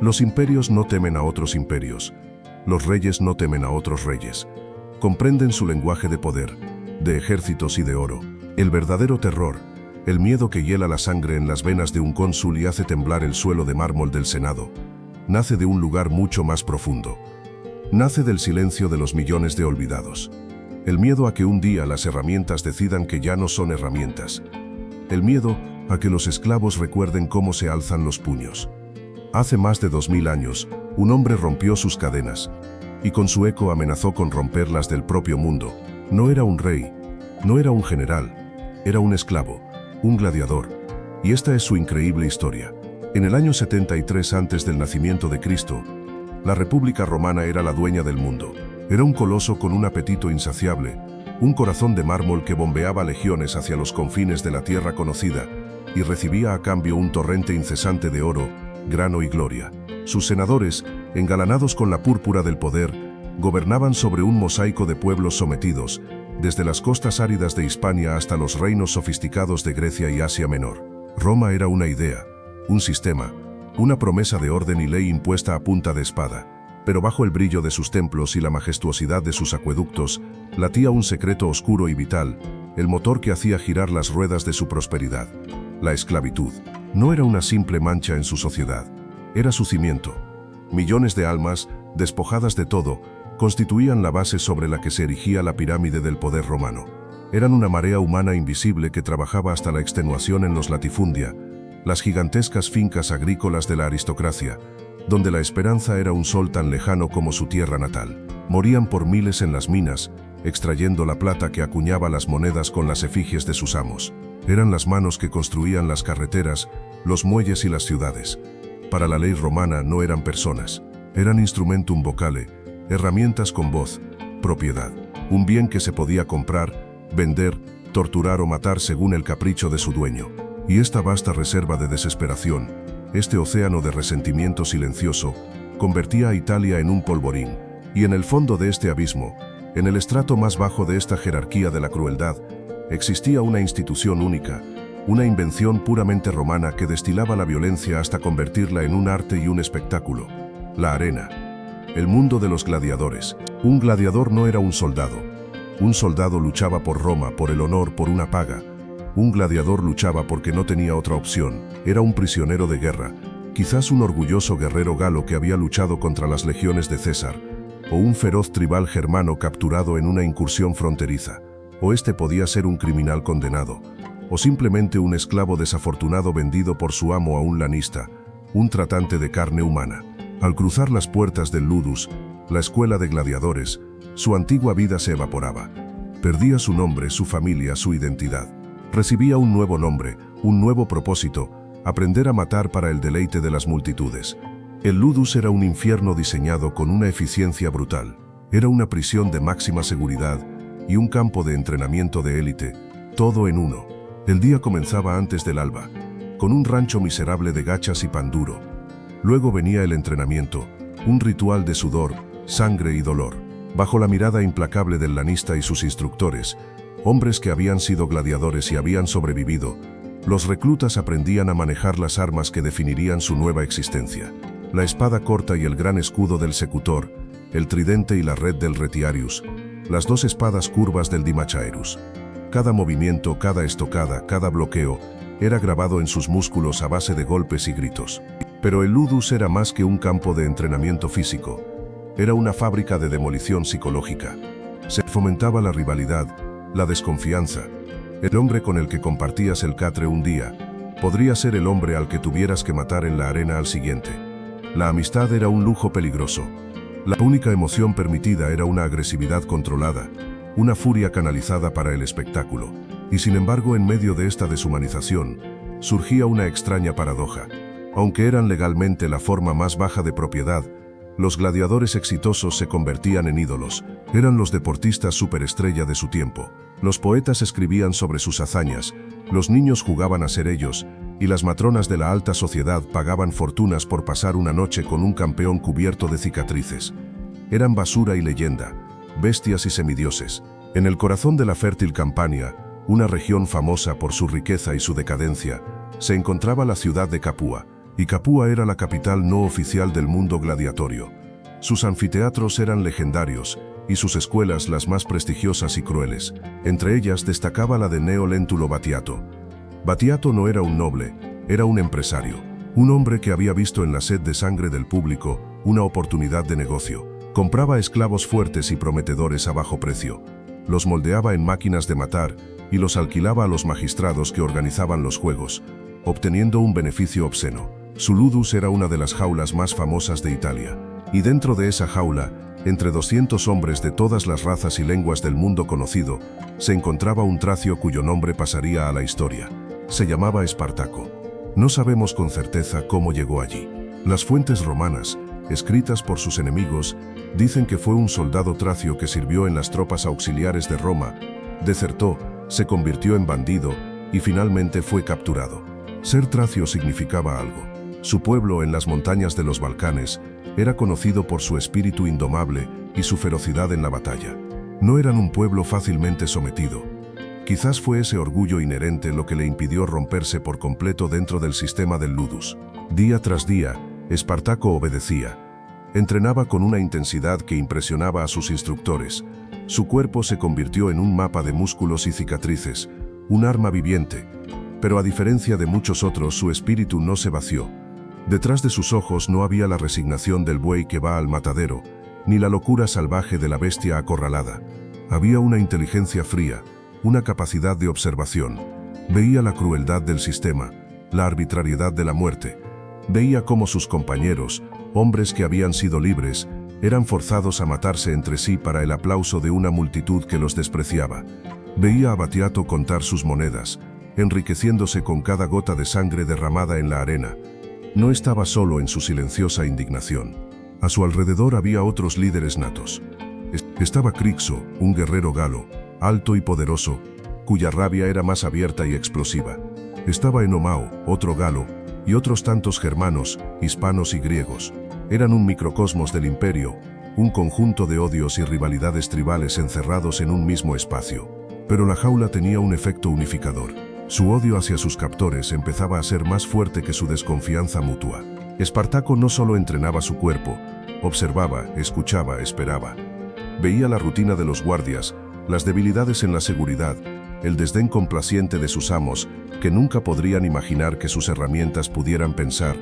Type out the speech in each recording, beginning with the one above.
Los imperios no temen a otros imperios. Los reyes no temen a otros reyes. Comprenden su lenguaje de poder, de ejércitos y de oro. El verdadero terror, el miedo que hiela la sangre en las venas de un cónsul y hace temblar el suelo de mármol del Senado, nace de un lugar mucho más profundo. Nace del silencio de los millones de olvidados. El miedo a que un día las herramientas decidan que ya no son herramientas. El miedo a que los esclavos recuerden cómo se alzan los puños. Hace más de 2000 años, un hombre rompió sus cadenas, y con su eco amenazó con romperlas del propio mundo. No era un rey, no era un general, era un esclavo, un gladiador. Y esta es su increíble historia. En el año 73 antes del nacimiento de Cristo, la República Romana era la dueña del mundo. Era un coloso con un apetito insaciable, un corazón de mármol que bombeaba legiones hacia los confines de la tierra conocida y recibía a cambio un torrente incesante de oro, grano y gloria. Sus senadores, engalanados con la púrpura del poder, gobernaban sobre un mosaico de pueblos sometidos, desde las costas áridas de Hispania hasta los reinos sofisticados de Grecia y Asia Menor. Roma era una idea, un sistema, una promesa de orden y ley impuesta a punta de espada. Pero bajo el brillo de sus templos y la majestuosidad de sus acueductos, latía un secreto oscuro y vital, el motor que hacía girar las ruedas de su prosperidad. La esclavitud no era una simple mancha en su sociedad, era su cimiento. Millones de almas, despojadas de todo, constituían la base sobre la que se erigía la pirámide del poder romano. Eran una marea humana invisible que trabajaba hasta la extenuación en los latifundia, las gigantescas fincas agrícolas de la aristocracia, donde la esperanza era un sol tan lejano como su tierra natal. Morían por miles en las minas, extrayendo la plata que acuñaba las monedas con las efigies de sus amos. Eran las manos que construían las carreteras, los muelles y las ciudades. Para la ley romana no eran personas, eran instrumentum vocale, herramientas con voz, propiedad. Un bien que se podía comprar, vender, torturar o matar según el capricho de su dueño. Y esta vasta reserva de desesperación, este océano de resentimiento silencioso, convertía a Italia en un polvorín. Y en el fondo de este abismo, en el estrato más bajo de esta jerarquía de la crueldad, existía una institución única, una invención puramente romana que destilaba la violencia hasta convertirla en un arte y un espectáculo. La arena. El mundo de los gladiadores. Un gladiador no era un soldado. Un soldado luchaba por Roma, por el honor, por una paga. Un gladiador luchaba porque no tenía otra opción. Era un prisionero de guerra, quizás un orgulloso guerrero galo que había luchado contra las legiones de César, o un feroz tribal germano capturado en una incursión fronteriza. O este podía ser un criminal condenado, o simplemente un esclavo desafortunado vendido por su amo a un lanista, un tratante de carne humana. Al cruzar las puertas del Ludus, la escuela de gladiadores, su antigua vida se evaporaba. Perdía su nombre, su familia, su identidad. Recibía un nuevo nombre, un nuevo propósito, aprender a matar para el deleite de las multitudes. El Ludus era un infierno diseñado con una eficiencia brutal. Era una prisión de máxima seguridad y un campo de entrenamiento de élite, todo en uno. El día comenzaba antes del alba, con un rancho miserable de gachas y pan duro. Luego venía el entrenamiento, un ritual de sudor, sangre y dolor. Bajo la mirada implacable del lanista y sus instructores, hombres que habían sido gladiadores y habían sobrevivido, los reclutas aprendían a manejar las armas que definirían su nueva existencia. La espada corta y el gran escudo del secutor, el tridente y la red del retiarius, las dos espadas curvas del dimachaerus. Cada movimiento, cada estocada, cada bloqueo, era grabado en sus músculos a base de golpes y gritos. Pero el Ludus era más que un campo de entrenamiento físico. Era una fábrica de demolición psicológica. Se fomentaba la rivalidad, la desconfianza. El hombre con el que compartías el catre un día podría ser el hombre al que tuvieras que matar en la arena al siguiente. La amistad era un lujo peligroso. La única emoción permitida era una agresividad controlada, una furia canalizada para el espectáculo. Y sin embargo, en medio de esta deshumanización, surgía una extraña paradoja. Aunque eran legalmente la forma más baja de propiedad, los gladiadores exitosos se convertían en ídolos. Eran los deportistas superestrella de su tiempo. Los poetas escribían sobre sus hazañas, los niños jugaban a ser ellos, y las matronas de la alta sociedad pagaban fortunas por pasar una noche con un campeón cubierto de cicatrices. Eran basura y leyenda, bestias y semidioses. En el corazón de la fértil Campania, una región famosa por su riqueza y su decadencia, se encontraba la ciudad de Capua, y Capua era la capital no oficial del mundo gladiatorio. Sus anfiteatros eran legendarios, y sus escuelas las más prestigiosas y crueles. Entre ellas destacaba la de Gneo Lentulo Batiato. Batiato no era un noble, era un empresario, un hombre que había visto en la sed de sangre del público una oportunidad de negocio. Compraba esclavos fuertes y prometedores a bajo precio, los moldeaba en máquinas de matar y los alquilaba a los magistrados que organizaban los juegos, obteniendo un beneficio obsceno. Su ludus era una de las jaulas más famosas de Italia, y dentro de esa jaula, entre 200 hombres de todas las razas y lenguas del mundo conocido, se encontraba un tracio cuyo nombre pasaría a la historia. Se llamaba Espartaco. No sabemos con certeza cómo llegó allí. Las fuentes romanas, escritas por sus enemigos, dicen que fue un soldado tracio que sirvió en las tropas auxiliares de Roma, desertó, se convirtió en bandido y finalmente fue capturado. Ser tracio significaba algo. Su pueblo en las montañas de los Balcanes era conocido por su espíritu indomable y su ferocidad en la batalla. No eran un pueblo fácilmente sometido. Quizás fue ese orgullo inherente lo que le impidió romperse por completo dentro del sistema del ludus. Día tras día, Espartaco obedecía. Entrenaba con una intensidad que impresionaba a sus instructores. Su cuerpo se convirtió en un mapa de músculos y cicatrices, un arma viviente. Pero a diferencia de muchos otros, su espíritu no se vació. Detrás de sus ojos no había la resignación del buey que va al matadero, ni la locura salvaje de la bestia acorralada. Había una inteligencia fría, una capacidad de observación. Veía la crueldad del sistema, la arbitrariedad de la muerte. Veía cómo sus compañeros, hombres que habían sido libres, eran forzados a matarse entre sí para el aplauso de una multitud que los despreciaba. Veía a Batiato contar sus monedas, enriqueciéndose con cada gota de sangre derramada en la arena. No estaba solo en su silenciosa indignación. A su alrededor había otros líderes natos. Estaba Crixo, un guerrero galo, alto y poderoso, cuya rabia era más abierta y explosiva. Estaba Enomao, otro galo, y otros tantos germanos, hispanos y griegos. Eran un microcosmos del imperio, un conjunto de odios y rivalidades tribales encerrados en un mismo espacio. Pero la jaula tenía un efecto unificador. Su odio hacia sus captores empezaba a ser más fuerte que su desconfianza mutua. Espartaco no solo entrenaba su cuerpo, observaba, escuchaba, esperaba. Veía la rutina de los guardias, las debilidades en la seguridad, el desdén complaciente de sus amos, que nunca podrían imaginar que sus herramientas pudieran pensar,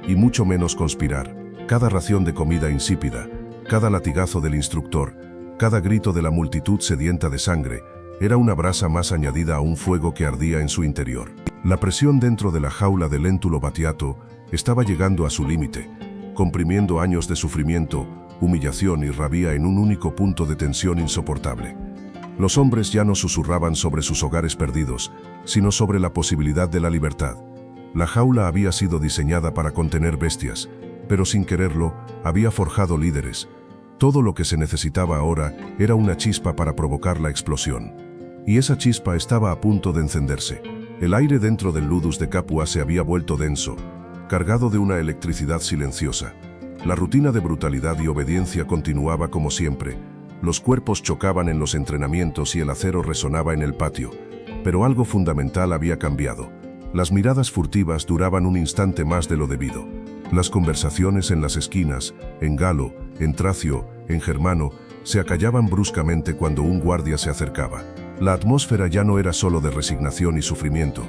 y mucho menos conspirar. Cada ración de comida insípida, cada latigazo del instructor, cada grito de la multitud sedienta de sangre, era una brasa más añadida a un fuego que ardía en su interior. La presión dentro de la jaula de Lentulo Batiato estaba llegando a su límite, comprimiendo años de sufrimiento, humillación y rabia en un único punto de tensión insoportable. Los hombres ya no susurraban sobre sus hogares perdidos, sino sobre la posibilidad de la libertad. La jaula había sido diseñada para contener bestias, pero sin quererlo, había forjado líderes. Todo lo que se necesitaba ahora era una chispa para provocar la explosión. Y esa chispa estaba a punto de encenderse. El aire dentro del ludus de Capua se había vuelto denso, cargado de una electricidad silenciosa. La rutina de brutalidad y obediencia continuaba como siempre. Los cuerpos chocaban en los entrenamientos y el acero resonaba en el patio. Pero algo fundamental había cambiado. Las miradas furtivas duraban un instante más de lo debido. Las conversaciones en las esquinas, en galo, en tracio, en germano, se acallaban bruscamente cuando un guardia se acercaba. La atmósfera ya no era solo de resignación y sufrimiento.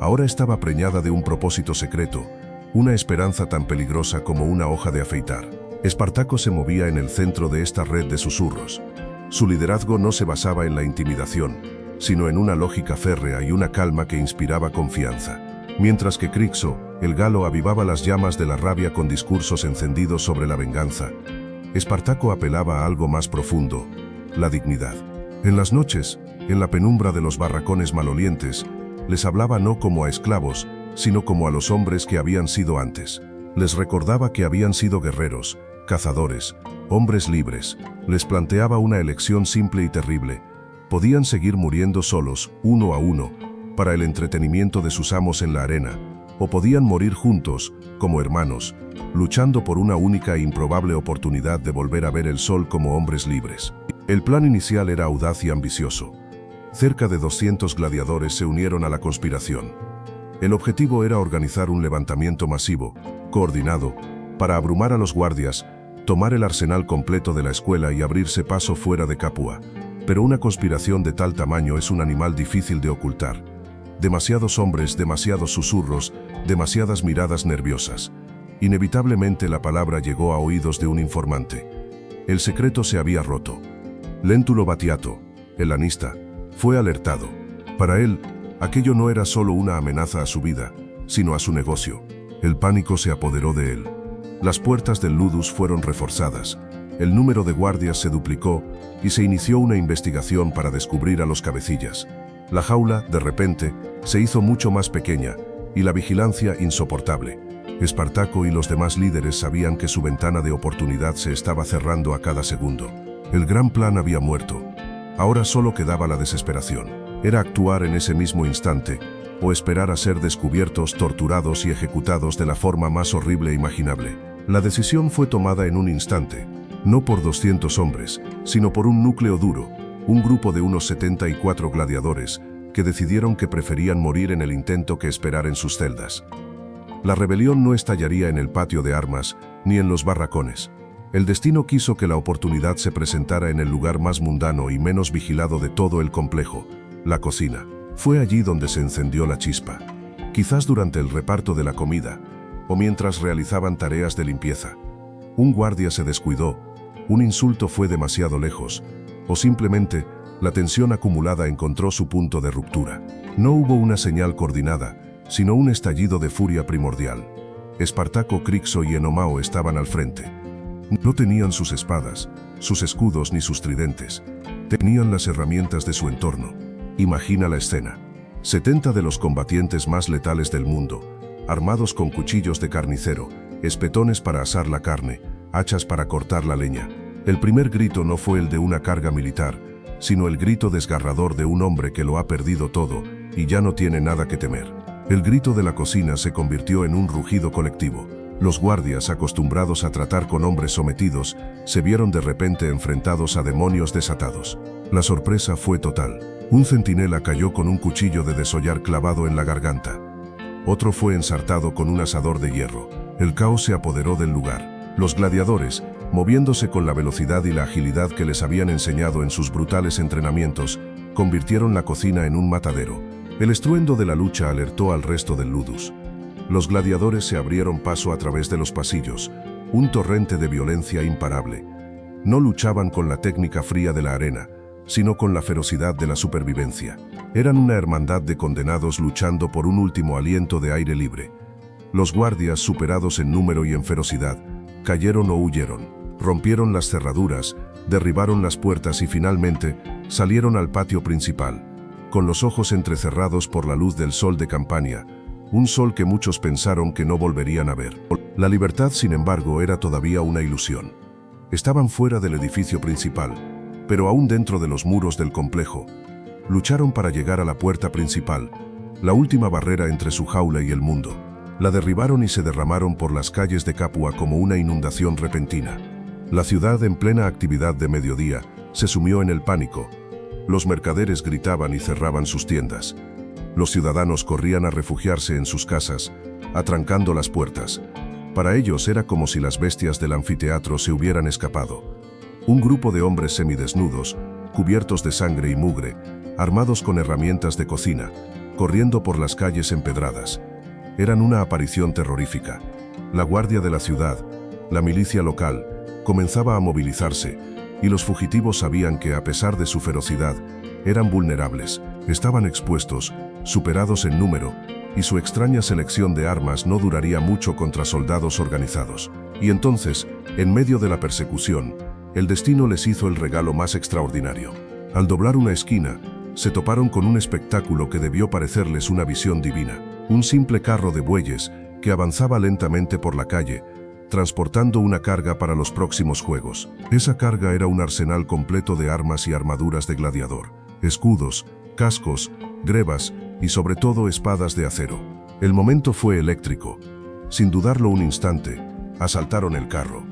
Ahora estaba preñada de un propósito secreto, una esperanza tan peligrosa como una hoja de afeitar. Espartaco se movía en el centro de esta red de susurros. Su liderazgo no se basaba en la intimidación, sino en una lógica férrea y una calma que inspiraba confianza. Mientras que Crixo, el galo, avivaba las llamas de la rabia con discursos encendidos sobre la venganza, Espartaco apelaba a algo más profundo, la dignidad. En las noches, en la penumbra de los barracones malolientes, les hablaba no como a esclavos, sino como a los hombres que habían sido antes. Les recordaba que habían sido guerreros, cazadores, hombres libres. Les planteaba una elección simple y terrible. Podían seguir muriendo solos, uno a uno, para el entretenimiento de sus amos en la arena, o podían morir juntos, como hermanos, luchando por una única e improbable oportunidad de volver a ver el sol como hombres libres. El plan inicial era audaz y ambicioso. Cerca de 200 gladiadores se unieron a la conspiración. El objetivo era organizar un levantamiento masivo, coordinado, para abrumar a los guardias, tomar el arsenal completo de la escuela y abrirse paso fuera de Capua. Pero una conspiración de tal tamaño es un animal difícil de ocultar. Demasiados hombres, demasiados susurros, demasiadas miradas nerviosas. Inevitablemente la palabra llegó a oídos de un informante. El secreto se había roto. Léntulo Batiato, el lanista, fue alertado. Para él, aquello no era solo una amenaza a su vida, sino a su negocio. El pánico se apoderó de él. Las puertas del Ludus fueron reforzadas. El número de guardias se duplicó y se inició una investigación para descubrir a los cabecillas. La jaula, de repente, se hizo mucho más pequeña y la vigilancia insoportable. Espartaco y los demás líderes sabían que su ventana de oportunidad se estaba cerrando a cada segundo. El gran plan había muerto. Ahora solo quedaba la desesperación. Era actuar en ese mismo instante o esperar a ser descubiertos, torturados y ejecutados de la forma más horrible imaginable. La decisión fue tomada en un instante, no por 200 hombres, sino por un núcleo duro, un grupo de unos 74 gladiadores que decidieron que preferían morir en el intento que esperar en sus celdas. La rebelión no estallaría en el patio de armas ni en los barracones. El destino quiso que la oportunidad se presentara en el lugar más mundano y menos vigilado de todo el complejo, la cocina. Fue allí donde se encendió la chispa. Quizás durante el reparto de la comida, o mientras realizaban tareas de limpieza. Un guardia se descuidó, un insulto fue demasiado lejos, o simplemente la tensión acumulada encontró su punto de ruptura. No hubo una señal coordinada, sino un estallido de furia primordial. Espartaco, Crixo y Enomao estaban al frente. No tenían sus espadas, sus escudos ni sus tridentes. Tenían las herramientas de su entorno. Imagina la escena. 70 de los combatientes más letales del mundo, armados con cuchillos de carnicero, espetones para asar la carne, hachas para cortar la leña. El primer grito no fue el de una carga militar, sino el grito desgarrador de un hombre que lo ha perdido todo y ya no tiene nada que temer. El grito de la cocina se convirtió en un rugido colectivo. Los guardias, acostumbrados a tratar con hombres sometidos, se vieron de repente enfrentados a demonios desatados. La sorpresa fue total. Un centinela cayó con un cuchillo de desollar clavado en la garganta. Otro fue ensartado con un asador de hierro. El caos se apoderó del lugar. Los gladiadores, moviéndose con la velocidad y la agilidad que les habían enseñado en sus brutales entrenamientos, convirtieron la cocina en un matadero. El estruendo de la lucha alertó al resto del Ludus. Los gladiadores se abrieron paso a través de los pasillos, un torrente de violencia imparable. No luchaban con la técnica fría de la arena, sino con la ferocidad de la supervivencia. Eran una hermandad de condenados luchando por un último aliento de aire libre. Los guardias, superados en número y en ferocidad, cayeron o huyeron, rompieron las cerraduras, derribaron las puertas y finalmente salieron al patio principal, con los ojos entrecerrados por la luz del sol de Campania, un sol que muchos pensaron que no volverían a ver. La libertad, sin embargo, era todavía una ilusión. Estaban fuera del edificio principal, pero aún dentro de los muros del complejo. Lucharon para llegar a la puerta principal, la última barrera entre su jaula y el mundo. La derribaron y se derramaron por las calles de Capua como una inundación repentina. La ciudad, en plena actividad de mediodía, se sumió en el pánico. Los mercaderes gritaban y cerraban sus tiendas. Los ciudadanos corrían a refugiarse en sus casas, atrancando las puertas. Para ellos era como si las bestias del anfiteatro se hubieran escapado. Un grupo de hombres semidesnudos, cubiertos de sangre y mugre, armados con herramientas de cocina, corriendo por las calles empedradas. Eran una aparición terrorífica. La guardia de la ciudad, la milicia local, comenzaba a movilizarse, y los fugitivos sabían que, a pesar de su ferocidad, eran vulnerables, estaban expuestos, superados en número, y su extraña selección de armas no duraría mucho contra soldados organizados. Y entonces, en medio de la persecución, el destino les hizo el regalo más extraordinario. Al doblar una esquina, se toparon con un espectáculo que debió parecerles una visión divina. Un simple carro de bueyes que avanzaba lentamente por la calle, transportando una carga para los próximos juegos. Esa carga era un arsenal completo de armas y armaduras de gladiador, escudos, cascos, grebas y sobre todo espadas de acero. El momento fue eléctrico. Sin dudarlo un instante, asaltaron el carro,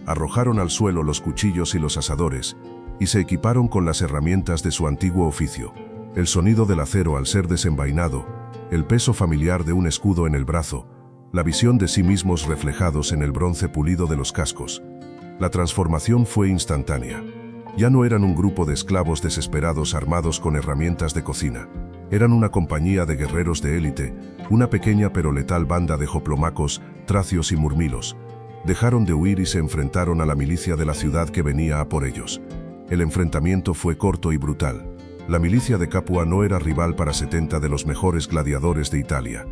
arrojaron al suelo los cuchillos y los asadores, y se equiparon con las herramientas de su antiguo oficio. El sonido del acero al ser desenvainado el peso familiar de un escudo en el brazo, la visión de sí mismos reflejados en el bronce pulido de los cascos. La transformación fue instantánea. Ya no eran un grupo de esclavos desesperados armados con herramientas de cocina. Eran una compañía de guerreros de élite, una pequeña pero letal banda de hoplomacos, tracios y murmilos. Dejaron de huir y se enfrentaron a la milicia de la ciudad que venía a por ellos. El enfrentamiento fue corto y brutal. La milicia de Capua no era rival para 70 de los mejores gladiadores de Italia.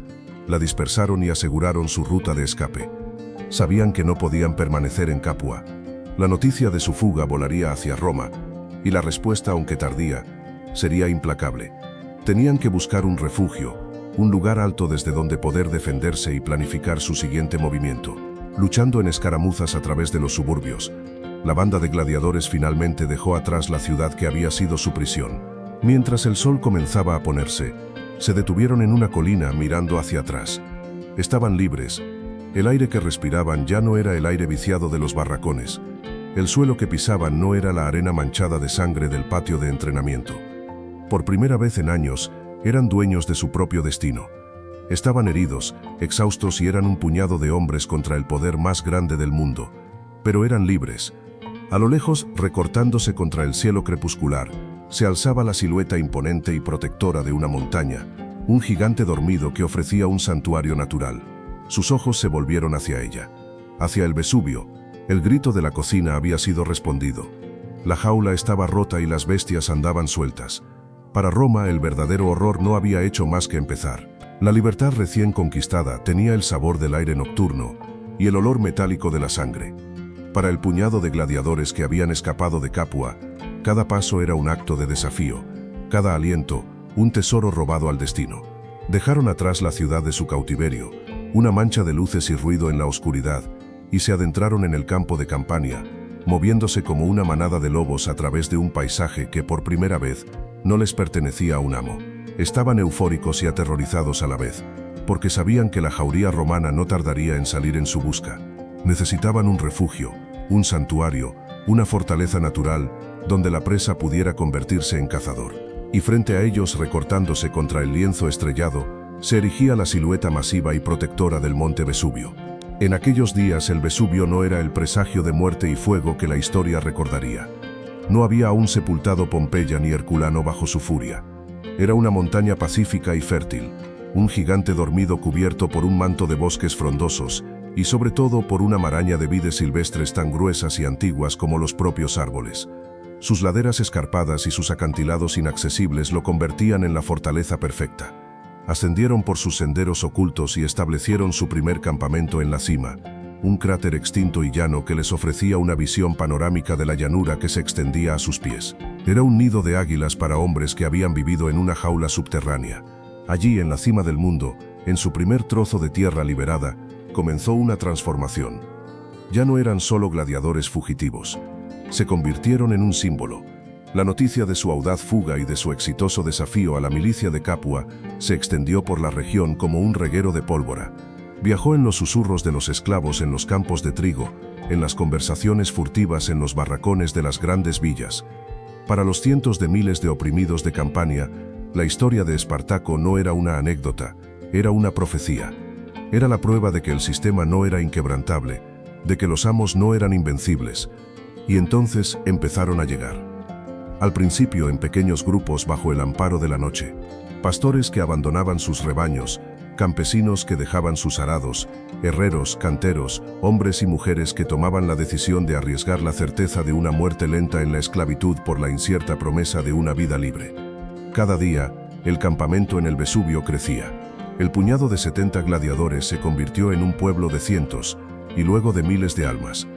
La dispersaron y aseguraron su ruta de escape. Sabían que no podían permanecer en Capua. La noticia de su fuga volaría hacia Roma, y la respuesta, aunque tardía, sería implacable. Tenían que buscar un refugio, un lugar alto desde donde poder defenderse y planificar su siguiente movimiento. Luchando en escaramuzas a través de los suburbios, la banda de gladiadores finalmente dejó atrás la ciudad que había sido su prisión. Mientras el sol comenzaba a ponerse, se detuvieron en una colina mirando hacia atrás. Estaban libres. El aire que respiraban ya no era el aire viciado de los barracones. El suelo que pisaban no era la arena manchada de sangre del patio de entrenamiento. Por primera vez en años, eran dueños de su propio destino. Estaban heridos, exhaustos y eran un puñado de hombres contra el poder más grande del mundo. Pero eran libres. A lo lejos, recortándose contra el cielo crepuscular, se alzaba la silueta imponente y protectora de una montaña, un gigante dormido que ofrecía un santuario natural. Sus ojos se volvieron hacia ella, hacia el Vesubio. El grito de la cocina había sido respondido. La jaula estaba rota y las bestias andaban sueltas. Para Roma, el verdadero horror no había hecho más que empezar. La libertad recién conquistada tenía el sabor del aire nocturno y el olor metálico de la sangre. Para el puñado de gladiadores que habían escapado de Capua, cada paso era un acto de desafío, cada aliento, un tesoro robado al destino. Dejaron atrás la ciudad de su cautiverio, una mancha de luces y ruido en la oscuridad, y se adentraron en el campo de Campania, moviéndose como una manada de lobos a través de un paisaje que por primera vez no les pertenecía a un amo. Estaban eufóricos y aterrorizados a la vez, porque sabían que la jauría romana no tardaría en salir en su busca. Necesitaban un refugio, un santuario, una fortaleza natural, donde la presa pudiera convertirse en cazador. Y frente a ellos, recortándose contra el lienzo estrellado, se erigía la silueta masiva y protectora del monte Vesubio. En aquellos días el Vesubio no era el presagio de muerte y fuego que la historia recordaría. No había aún sepultado Pompeya ni Herculano bajo su furia. Era una montaña pacífica y fértil, un gigante dormido cubierto por un manto de bosques frondosos y sobre todo por una maraña de vides silvestres tan gruesas y antiguas como los propios árboles. Sus laderas escarpadas y sus acantilados inaccesibles lo convertían en la fortaleza perfecta. Ascendieron por sus senderos ocultos y establecieron su primer campamento en la cima, un cráter extinto y llano que les ofrecía una visión panorámica de la llanura que se extendía a sus pies. Era un nido de águilas para hombres que habían vivido en una jaula subterránea. Allí, en la cima del mundo, en su primer trozo de tierra liberada, comenzó una transformación. Ya no eran solo gladiadores fugitivos. Se convirtieron en un símbolo. La noticia de su audaz fuga y de su exitoso desafío a la milicia de Capua se extendió por la región como un reguero de pólvora. Viajó en los susurros de los esclavos en los campos de trigo, en las conversaciones furtivas en los barracones de las grandes villas. Para los cientos de miles de oprimidos de Campania, la historia de Espartaco no era una anécdota, era una profecía. Era la prueba de que el sistema no era inquebrantable, de que los amos no eran invencibles. Y entonces empezaron a llegar. Al principio en pequeños grupos bajo el amparo de la noche. Pastores que abandonaban sus rebaños, campesinos que dejaban sus arados, herreros, canteros, hombres y mujeres que tomaban la decisión de arriesgar la certeza de una muerte lenta en la esclavitud por la incierta promesa de una vida libre. Cada día, el campamento en el Vesubio crecía. El puñado de 70 gladiadores se convirtió en un pueblo de cientos, y luego de miles de almas.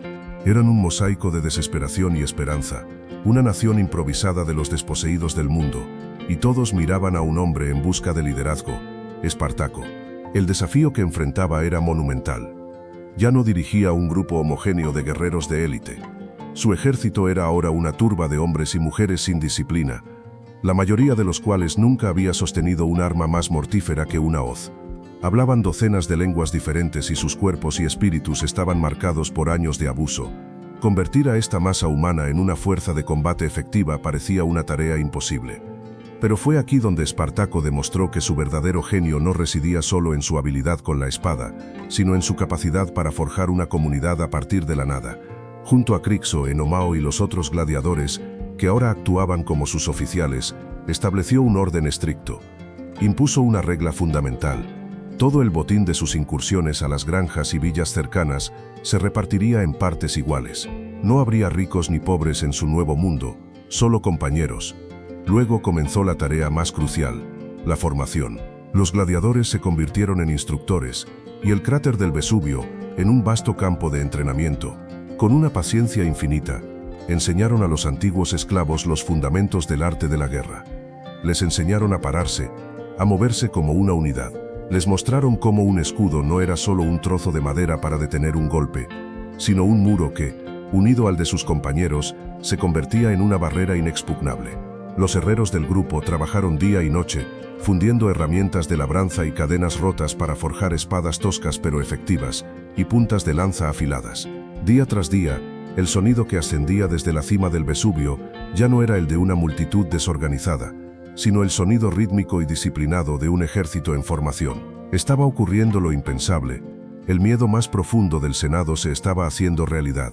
Eran un mosaico de desesperación y esperanza, una nación improvisada de los desposeídos del mundo, y todos miraban a un hombre en busca de liderazgo, Espartaco. El desafío que enfrentaba era monumental. Ya no dirigía un grupo homogéneo de guerreros de élite. Su ejército era ahora una turba de hombres y mujeres sin disciplina, la mayoría de los cuales nunca había sostenido un arma más mortífera que una hoz. Hablaban docenas de lenguas diferentes y sus cuerpos y espíritus estaban marcados por años de abuso. Convertir a esta masa humana en una fuerza de combate efectiva parecía una tarea imposible. Pero fue aquí donde Espartaco demostró que su verdadero genio no residía solo en su habilidad con la espada, sino en su capacidad para forjar una comunidad a partir de la nada. Junto a Crixo, Enomao y los otros gladiadores, que ahora actuaban como sus oficiales, estableció un orden estricto. Impuso una regla fundamental. Todo el botín de sus incursiones a las granjas y villas cercanas se repartiría en partes iguales. No habría ricos ni pobres en su nuevo mundo, solo compañeros. Luego comenzó la tarea más crucial, la formación. Los gladiadores se convirtieron en instructores, y el cráter del Vesubio, en un vasto campo de entrenamiento. Con una paciencia infinita, enseñaron a los antiguos esclavos los fundamentos del arte de la guerra. Les enseñaron a pararse, a moverse como una unidad. Les mostraron cómo un escudo no era solo un trozo de madera para detener un golpe, sino un muro que, unido al de sus compañeros, se convertía en una barrera inexpugnable. Los herreros del grupo trabajaron día y noche, fundiendo herramientas de labranza y cadenas rotas para forjar espadas toscas pero efectivas, y puntas de lanza afiladas. Día tras día, el sonido que ascendía desde la cima del Vesubio ya no era el de una multitud desorganizada, sino el sonido rítmico y disciplinado de un ejército en formación. Estaba ocurriendo lo impensable. El miedo más profundo del Senado se estaba haciendo realidad.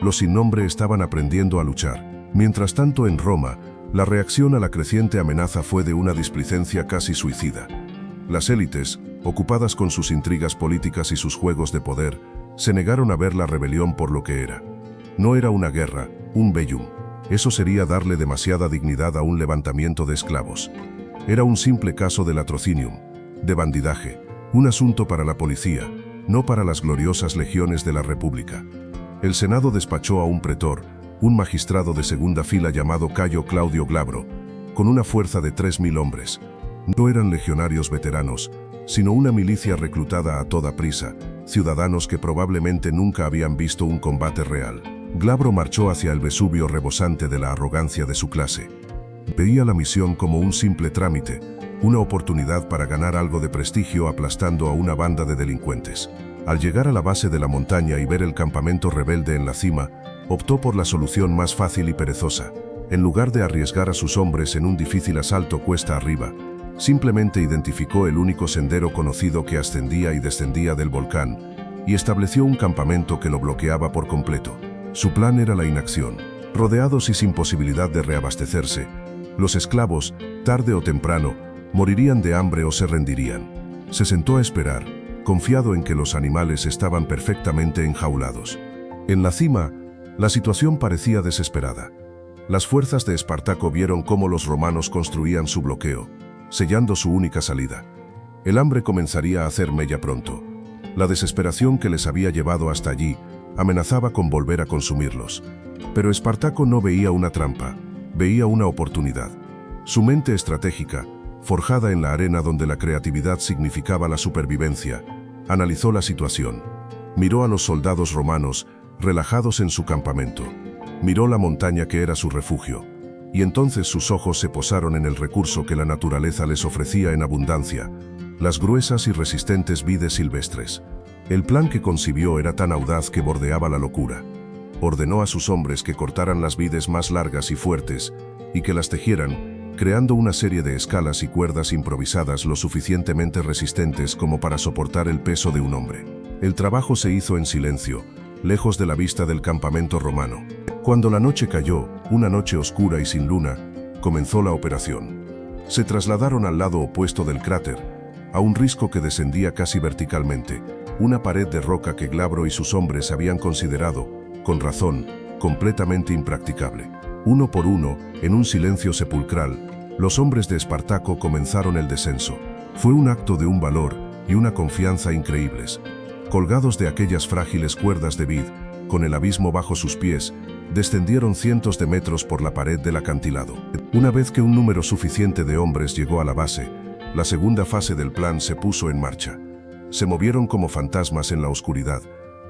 Los sin nombre estaban aprendiendo a luchar. Mientras tanto, en Roma, la reacción a la creciente amenaza fue de una displicencia casi suicida. Las élites, ocupadas con sus intrigas políticas y sus juegos de poder, se negaron a ver la rebelión por lo que era. No era una guerra, un bellum. Eso sería darle demasiada dignidad a un levantamiento de esclavos. Era un simple caso de latrocinium, de bandidaje, un asunto para la policía, no para las gloriosas legiones de la República. El Senado despachó a un pretor, un magistrado de segunda fila llamado Cayo Claudio Glabro, con una fuerza de 3.000 hombres. No eran legionarios veteranos, sino una milicia reclutada a toda prisa, ciudadanos que probablemente nunca habían visto un combate real. Glabro marchó hacia el Vesubio rebosante de la arrogancia de su clase. Veía la misión como un simple trámite, una oportunidad para ganar algo de prestigio aplastando a una banda de delincuentes. Al llegar a la base de la montaña y ver el campamento rebelde en la cima, optó por la solución más fácil y perezosa. En lugar de arriesgar a sus hombres en un difícil asalto cuesta arriba, simplemente identificó el único sendero conocido que ascendía y descendía del volcán, y estableció un campamento que lo bloqueaba por completo. Su plan era la inacción. Rodeados y sin posibilidad de reabastecerse, los esclavos, tarde o temprano, morirían de hambre o se rendirían. Se sentó a esperar, confiado en que los animales estaban perfectamente enjaulados. En la cima, la situación parecía desesperada. Las fuerzas de Espartaco vieron cómo los romanos construían su bloqueo, sellando su única salida. El hambre comenzaría a hacer mella pronto. La desesperación que les había llevado hasta allí amenazaba con volver a consumirlos. Pero Espartaco no veía una trampa, veía una oportunidad. Su mente estratégica, forjada en la arena donde la creatividad significaba la supervivencia, analizó la situación. Miró a los soldados romanos, relajados en su campamento. Miró la montaña que era su refugio. Y entonces sus ojos se posaron en el recurso que la naturaleza les ofrecía en abundancia, las gruesas y resistentes vides silvestres. El plan que concibió era tan audaz que bordeaba la locura. Ordenó a sus hombres que cortaran las vides más largas y fuertes, y que las tejieran, creando una serie de escalas y cuerdas improvisadas lo suficientemente resistentes como para soportar el peso de un hombre. El trabajo se hizo en silencio, lejos de la vista del campamento romano. Cuando la noche cayó, una noche oscura y sin luna, comenzó la operación. Se trasladaron al lado opuesto del cráter, a un risco que descendía casi verticalmente, una pared de roca que Glabro y sus hombres habían considerado, con razón, completamente impracticable. Uno por uno, en un silencio sepulcral, los hombres de Espartaco comenzaron el descenso. Fue un acto de un valor y una confianza increíbles. Colgados de aquellas frágiles cuerdas de vid, con el abismo bajo sus pies, descendieron cientos de metros por la pared del acantilado. Una vez que un número suficiente de hombres llegó a la base, la segunda fase del plan se puso en marcha. Se movieron como fantasmas en la oscuridad,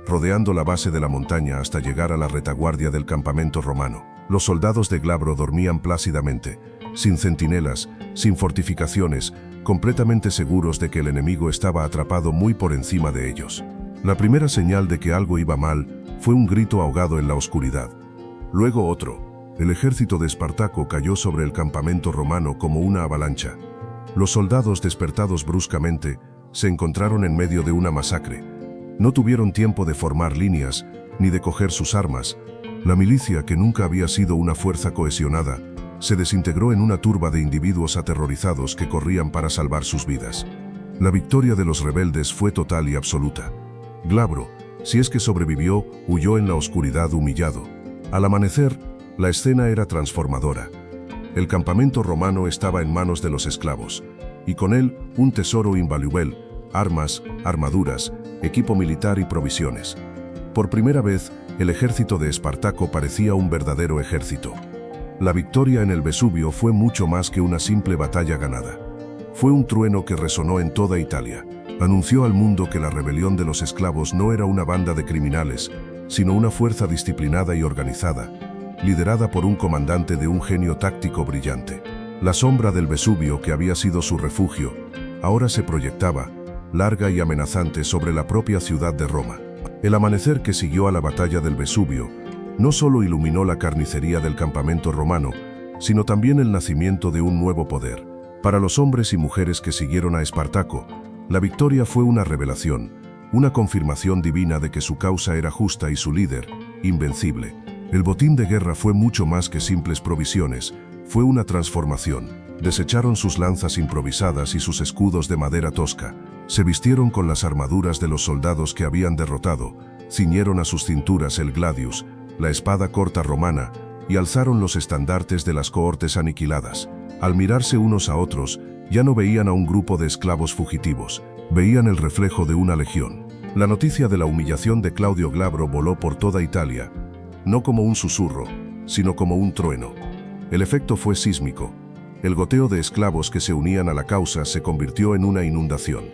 rodeando la base de la montaña hasta llegar a la retaguardia del campamento romano. Los soldados de Glabro dormían plácidamente, sin centinelas, sin fortificaciones, completamente seguros de que el enemigo estaba atrapado muy por encima de ellos. La primera señal de que algo iba mal fue un grito ahogado en la oscuridad. Luego otro, el ejército de Espartaco cayó sobre el campamento romano como una avalancha. Los soldados, despertados bruscamente, se encontraron en medio de una masacre. No tuvieron tiempo de formar líneas, ni de coger sus armas. La milicia, que nunca había sido una fuerza cohesionada, se desintegró en una turba de individuos aterrorizados que corrían para salvar sus vidas. La victoria de los rebeldes fue total y absoluta. Glabro, si es que sobrevivió, huyó en la oscuridad humillado. Al amanecer, la escena era transformadora. El campamento romano estaba en manos de los esclavos, y con él un tesoro invaluable, armas, armaduras, equipo militar y provisiones. Por primera vez, el ejército de Espartaco parecía un verdadero ejército. La victoria en el Vesubio fue mucho más que una simple batalla ganada. Fue un trueno que resonó en toda Italia. Anunció al mundo que la rebelión de los esclavos no era una banda de criminales, sino una fuerza disciplinada y organizada, liderada por un comandante de un genio táctico brillante. La sombra del Vesubio, que había sido su refugio, ahora se proyectaba, larga y amenazante, sobre la propia ciudad de Roma. El amanecer que siguió a la batalla del Vesubio no solo iluminó la carnicería del campamento romano, sino también el nacimiento de un nuevo poder. Para los hombres y mujeres que siguieron a Espartaco, la victoria fue una revelación, una confirmación divina de que su causa era justa y su líder, invencible. El botín de guerra fue mucho más que simples provisiones, fue una transformación. Desecharon sus lanzas improvisadas y sus escudos de madera tosca, se vistieron con las armaduras de los soldados que habían derrotado, ciñeron a sus cinturas el gladius, la espada corta romana, y alzaron los estandartes de las cohortes aniquiladas. Al mirarse unos a otros, ya no veían a un grupo de esclavos fugitivos, veían el reflejo de una legión. La noticia de la humillación de Claudio Glabro voló por toda Italia, no como un susurro, sino como un trueno. El efecto fue sísmico. El goteo de esclavos que se unían a la causa se convirtió en una inundación.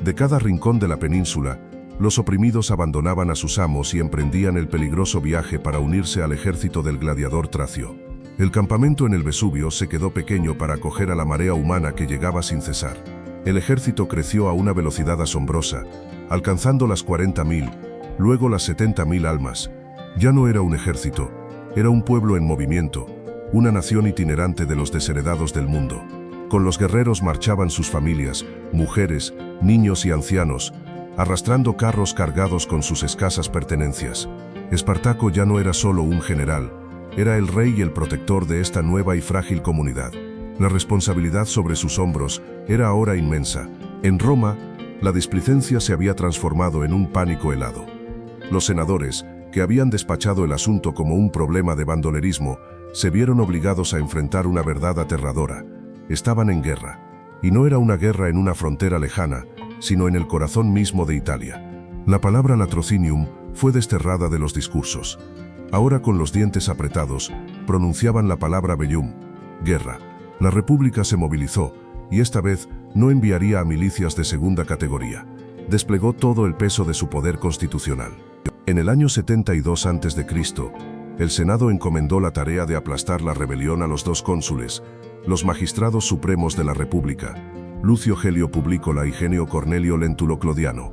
De cada rincón de la península, los oprimidos abandonaban a sus amos y emprendían el peligroso viaje para unirse al ejército del gladiador Tracio. El campamento en el Vesubio se quedó pequeño para acoger a la marea humana que llegaba sin cesar. El ejército creció a una velocidad asombrosa, alcanzando las 40.000, luego las 70.000 almas. Ya no era un ejército, era un pueblo en movimiento, una nación itinerante de los desheredados del mundo. Con los guerreros marchaban sus familias, mujeres, niños y ancianos, arrastrando carros cargados con sus escasas pertenencias. Espartaco ya no era solo un general, era el rey y el protector de esta nueva y frágil comunidad. La responsabilidad sobre sus hombros era ahora inmensa. En Roma, la displicencia se había transformado en un pánico helado. Los senadores, que habían despachado el asunto como un problema de bandolerismo, se vieron obligados a enfrentar una verdad aterradora. Estaban en guerra, y no era una guerra en una frontera lejana, sino en el corazón mismo de Italia. La palabra latrocinium fue desterrada de los discursos. Ahora, con los dientes apretados, pronunciaban la palabra bellum, guerra. La República se movilizó, y esta vez no enviaría a milicias de segunda categoría. Desplegó todo el peso de su poder constitucional. En el año 72 a.C., el Senado encomendó la tarea de aplastar la rebelión a los dos cónsules, los magistrados supremos de la República, Lucio Helio Publicola y Genio Cornelio Lentulo Clodiano.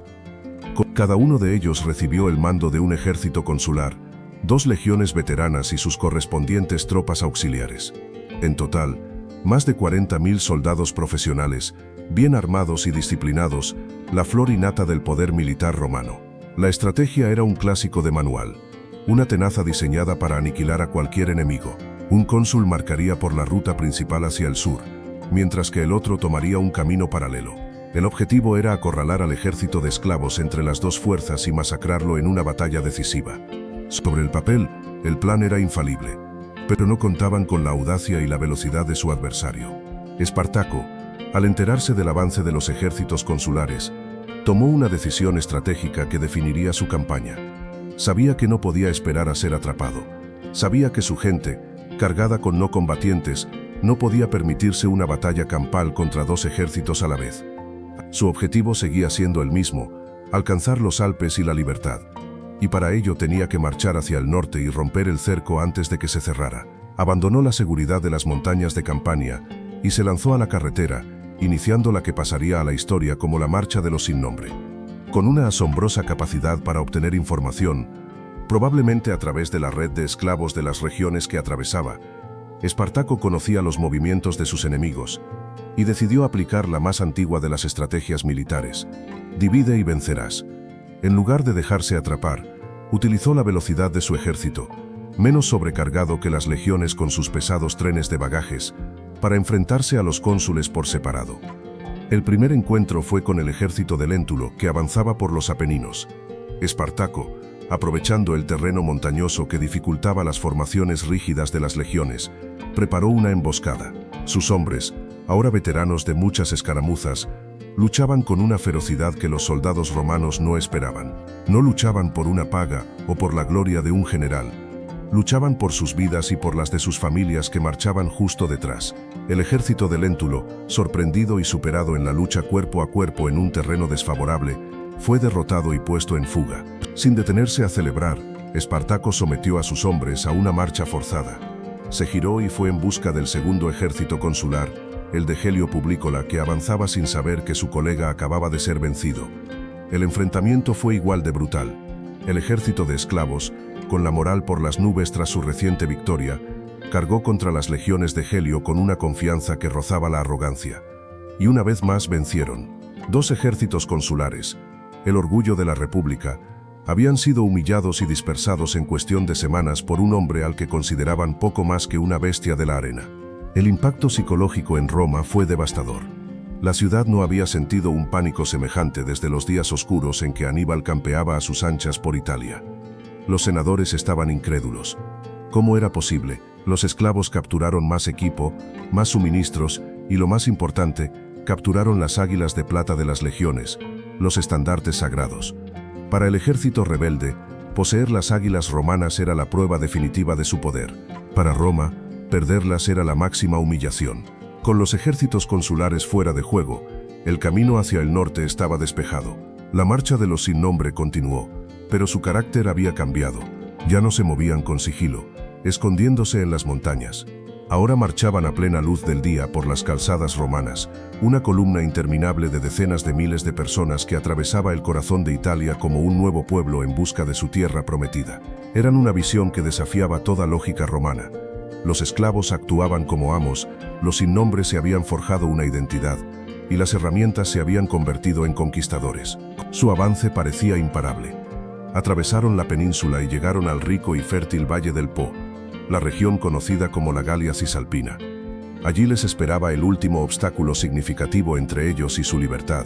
Cada uno de ellos recibió el mando de un ejército consular, 2 legiones veteranas y sus correspondientes tropas auxiliares. En total, más de 40.000 soldados profesionales, bien armados y disciplinados, la flor y nata del poder militar romano. La estrategia era un clásico de manual, una tenaza diseñada para aniquilar a cualquier enemigo. Un cónsul marcaría por la ruta principal hacia el sur, mientras que el otro tomaría un camino paralelo. El objetivo era acorralar al ejército de esclavos entre las dos fuerzas y masacrarlo en una batalla decisiva. Sobre el papel, el plan era infalible, pero no contaban con la audacia y la velocidad de su adversario. Espartaco, al enterarse del avance de los ejércitos consulares, tomó una decisión estratégica que definiría su campaña. Sabía que no podía esperar a ser atrapado. Sabía que su gente, cargada con no combatientes, no podía permitirse una batalla campal contra 2 ejércitos a la vez. Su objetivo seguía siendo el mismo, alcanzar los Alpes y la libertad. Y para ello tenía que marchar hacia el norte y romper el cerco antes de que se cerrara. Abandonó la seguridad de las montañas de Campania y se lanzó a la carretera, iniciando la que pasaría a la historia como la Marcha de los Sin Nombre. Con una asombrosa capacidad para obtener información, probablemente a través de la red de esclavos de las regiones que atravesaba. Espartaco conocía los movimientos de sus enemigos y decidió aplicar la más antigua de las estrategias militares: divide y vencerás. En lugar de dejarse atrapar, utilizó la velocidad de su ejército, menos sobrecargado que las legiones con sus pesados trenes de bagajes, para enfrentarse a los cónsules por separado. El primer encuentro fue con el ejército de Léntulo, que avanzaba por los Apeninos. Espartaco, aprovechando el terreno montañoso que dificultaba las formaciones rígidas de las legiones, preparó una emboscada. Sus hombres, ahora veteranos de muchas escaramuzas, luchaban con una ferocidad que los soldados romanos no esperaban. No luchaban por una paga o por la gloria de un general. Luchaban por sus vidas y por las de sus familias que marchaban justo detrás. El ejército de Léntulo, sorprendido y superado en la lucha cuerpo a cuerpo en un terreno desfavorable, fue derrotado y puesto en fuga. Sin detenerse a celebrar, Espartaco sometió a sus hombres a una marcha forzada. Se giró y fue en busca del segundo ejército consular, el de Helio Publícola, que avanzaba sin saber que su colega acababa de ser vencido. El enfrentamiento fue igual de brutal. El ejército de esclavos, con la moral por las nubes tras su reciente victoria, cargó contra las legiones de Helio con una confianza que rozaba la arrogancia. Y una vez más vencieron. Dos ejércitos consulares, el orgullo de la República, habían sido humillados y dispersados en cuestión de semanas por un hombre al que consideraban poco más que una bestia de la arena. El impacto psicológico en Roma fue devastador. La ciudad no había sentido un pánico semejante desde los días oscuros en que Aníbal campeaba a sus anchas por Italia. Los senadores estaban incrédulos. ¿Cómo era posible? Los esclavos capturaron más equipo, más suministros y, lo más importante, capturaron las águilas de plata de las legiones, los estandartes sagrados. Para el ejército rebelde, poseer las águilas romanas era la prueba definitiva de su poder. Para Roma, perderlas era la máxima humillación. Con los ejércitos consulares fuera de juego, el camino hacia el norte estaba despejado. La marcha de los sin nombre continuó, pero su carácter había cambiado. Ya no se movían con sigilo, escondiéndose en las montañas. Ahora marchaban a plena luz del día por las calzadas romanas, una columna interminable de decenas de miles de personas que atravesaba el corazón de Italia como un nuevo pueblo en busca de su tierra prometida. Eran una visión que desafiaba toda lógica romana. Los esclavos actuaban como amos, los sin nombre se habían forjado una identidad, y las herramientas se habían convertido en conquistadores. Su avance parecía imparable. Atravesaron la península y llegaron al rico y fértil Valle del Po, la región conocida como la Galia Cisalpina. Allí les esperaba el último obstáculo significativo entre ellos y su libertad: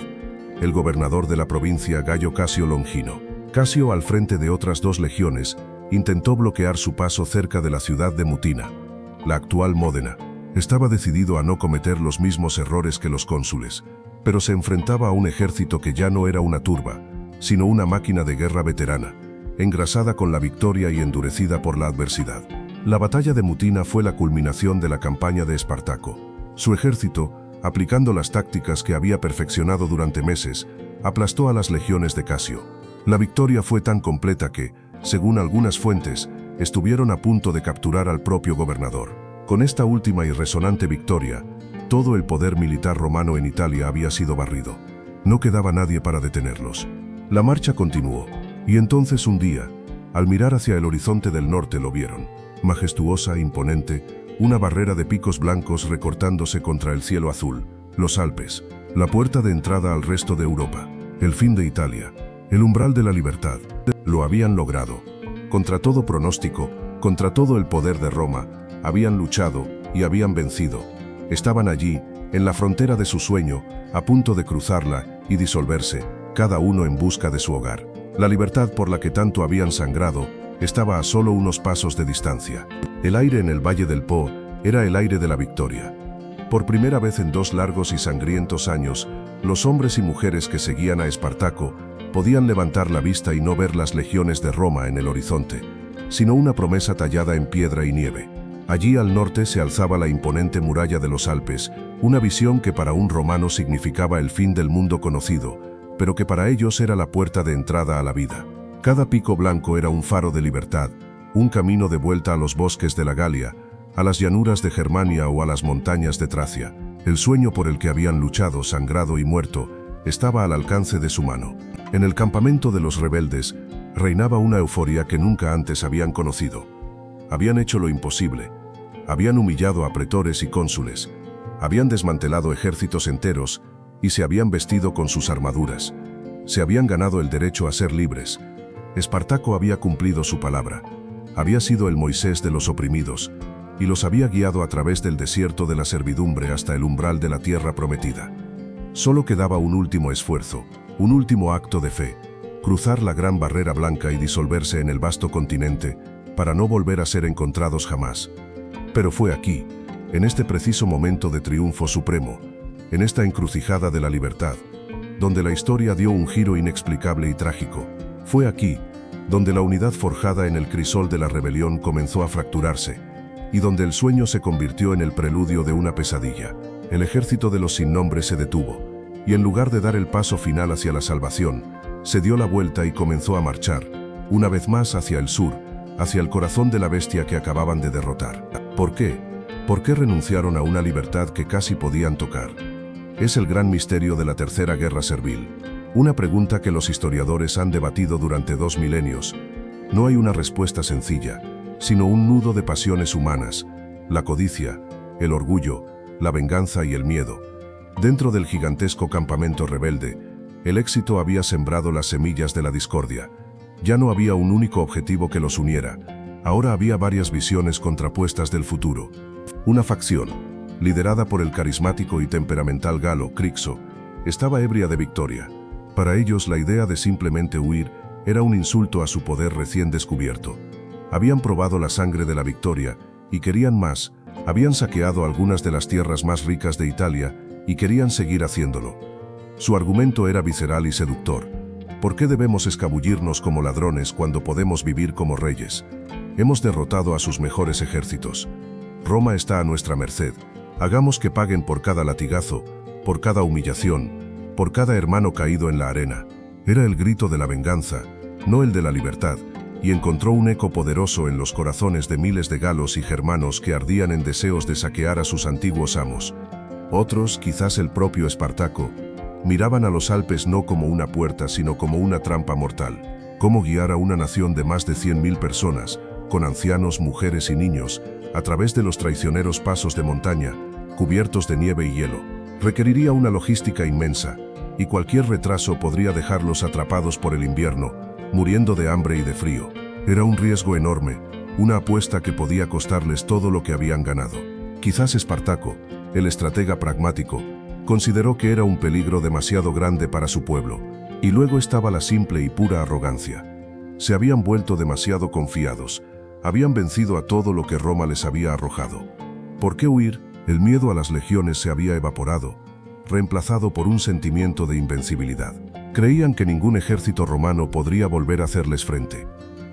el gobernador de la provincia, Gayo Casio Longino. Casio, al frente de otras dos legiones, intentó bloquear su paso cerca de la ciudad de Mutina, la actual Módena. Estaba decidido a no cometer los mismos errores que los cónsules, pero se enfrentaba a un ejército que ya no era una turba, sino una máquina de guerra veterana, engrasada con la victoria y endurecida por la adversidad. La batalla de Mutina fue la culminación de la campaña de Espartaco. Su ejército, aplicando las tácticas que había perfeccionado durante meses, aplastó a las legiones de Casio. La victoria fue tan completa que, según algunas fuentes, estuvieron a punto de capturar al propio gobernador. Con esta última y resonante victoria, todo el poder militar romano en Italia había sido barrido. No quedaba nadie para detenerlos. La marcha continuó, y entonces un día, al mirar hacia el horizonte del norte, lo vieron. Majestuosa, imponente, una barrera de picos blancos recortándose contra el cielo azul. Los Alpes, la puerta de entrada al resto de Europa, el fin de Italia, el umbral de la libertad. Lo habían logrado. Contra todo pronóstico, contra todo el poder de Roma, habían luchado y habían vencido. Estaban allí, en la frontera de su sueño, a punto de cruzarla y disolverse, cada uno en busca de su hogar. La libertad por la que tanto habían sangrado estaba a solo unos pasos de distancia. El aire en el Valle del Po era el aire de la victoria. Por primera vez en 2 largos y sangrientos años, los hombres y mujeres que seguían a Espartaco podían levantar la vista y no ver las legiones de Roma en el horizonte, sino una promesa tallada en piedra y nieve. Allí al norte se alzaba la imponente muralla de los Alpes, una visión que para un romano significaba el fin del mundo conocido, pero que para ellos era la puerta de entrada a la vida. Cada pico blanco era un faro de libertad, un camino de vuelta a los bosques de la Galia, a las llanuras de Germania o a las montañas de Tracia. El sueño por el que habían luchado, sangrado y muerto, estaba al alcance de su mano. En el campamento de los rebeldes, Reinaba una euforia que nunca antes habían conocido. Habían hecho lo imposible. Habían humillado a pretores y cónsules. Habían desmantelado ejércitos enteros y se habían vestido con sus armaduras. Se habían ganado el derecho a ser libres. Espartaco había cumplido su palabra. Había sido el Moisés de los oprimidos y los había guiado a través del desierto de la servidumbre hasta el umbral de la tierra prometida. Solo quedaba un último esfuerzo, un último acto de fe, cruzar la gran barrera blanca y disolverse en el vasto continente para no volver a ser encontrados jamás. Pero fue aquí, en este preciso momento de triunfo supremo, en esta encrucijada de la libertad, donde la historia dio un giro inexplicable y trágico. Fue aquí, donde la unidad forjada en el crisol de la rebelión comenzó a fracturarse, y donde el sueño se convirtió en el preludio de una pesadilla. El ejército de los sin nombre se detuvo, y en lugar de dar el paso final hacia la salvación, se dio la vuelta y comenzó a marchar, una vez más hacia el sur, hacia el corazón de la bestia que acababan de derrotar. ¿Por qué? ¿Por qué renunciaron a una libertad que casi podían tocar? Es el gran misterio de la Tercera Guerra Servil, una pregunta que los historiadores han debatido durante 2 milenios. No hay una respuesta sencilla, sino un nudo de pasiones humanas, la codicia, el orgullo, la venganza y el miedo. Dentro del gigantesco campamento rebelde, el éxito había sembrado las semillas de la discordia. Ya no había un único objetivo que los uniera, ahora había varias visiones contrapuestas del futuro. Una facción, liderada por el carismático y temperamental galo Crixo, estaba ebria de victoria. Para ellos la idea de simplemente huir era un insulto a su poder recién descubierto. Habían probado la sangre de la victoria y querían más. Habían saqueado algunas de las tierras más ricas de Italia y querían seguir haciéndolo. Su argumento era visceral y seductor. ¿Por qué debemos escabullirnos como ladrones cuando podemos vivir como reyes? Hemos derrotado a sus mejores ejércitos. Roma está a nuestra merced. Hagamos que paguen por cada latigazo, por cada humillación, por cada hermano caído en la arena. Era el grito de la venganza, no el de la libertad, y encontró un eco poderoso en los corazones de miles de galos y germanos que ardían en deseos de saquear a sus antiguos amos. Otros, quizás el propio Espartaco, miraban a los Alpes no como una puerta sino como una trampa mortal. ¿Cómo guiar a una nación de más de 100.000 personas, con ancianos, mujeres y niños, a través de los traicioneros pasos de montaña, cubiertos de nieve y hielo? Requeriría una logística inmensa, y cualquier retraso podría dejarlos atrapados por el invierno, muriendo de hambre y de frío. Era un riesgo enorme, una apuesta que podía costarles todo lo que habían ganado. Quizás Espartaco, el estratega pragmático, consideró que era un peligro demasiado grande para su pueblo, y luego estaba la simple y pura arrogancia. Se habían vuelto demasiado confiados, habían vencido a todo lo que Roma les había arrojado. ¿Por qué huir? El miedo a las legiones se había evaporado, reemplazado por un sentimiento de invencibilidad. Creían que ningún ejército romano podría volver a hacerles frente.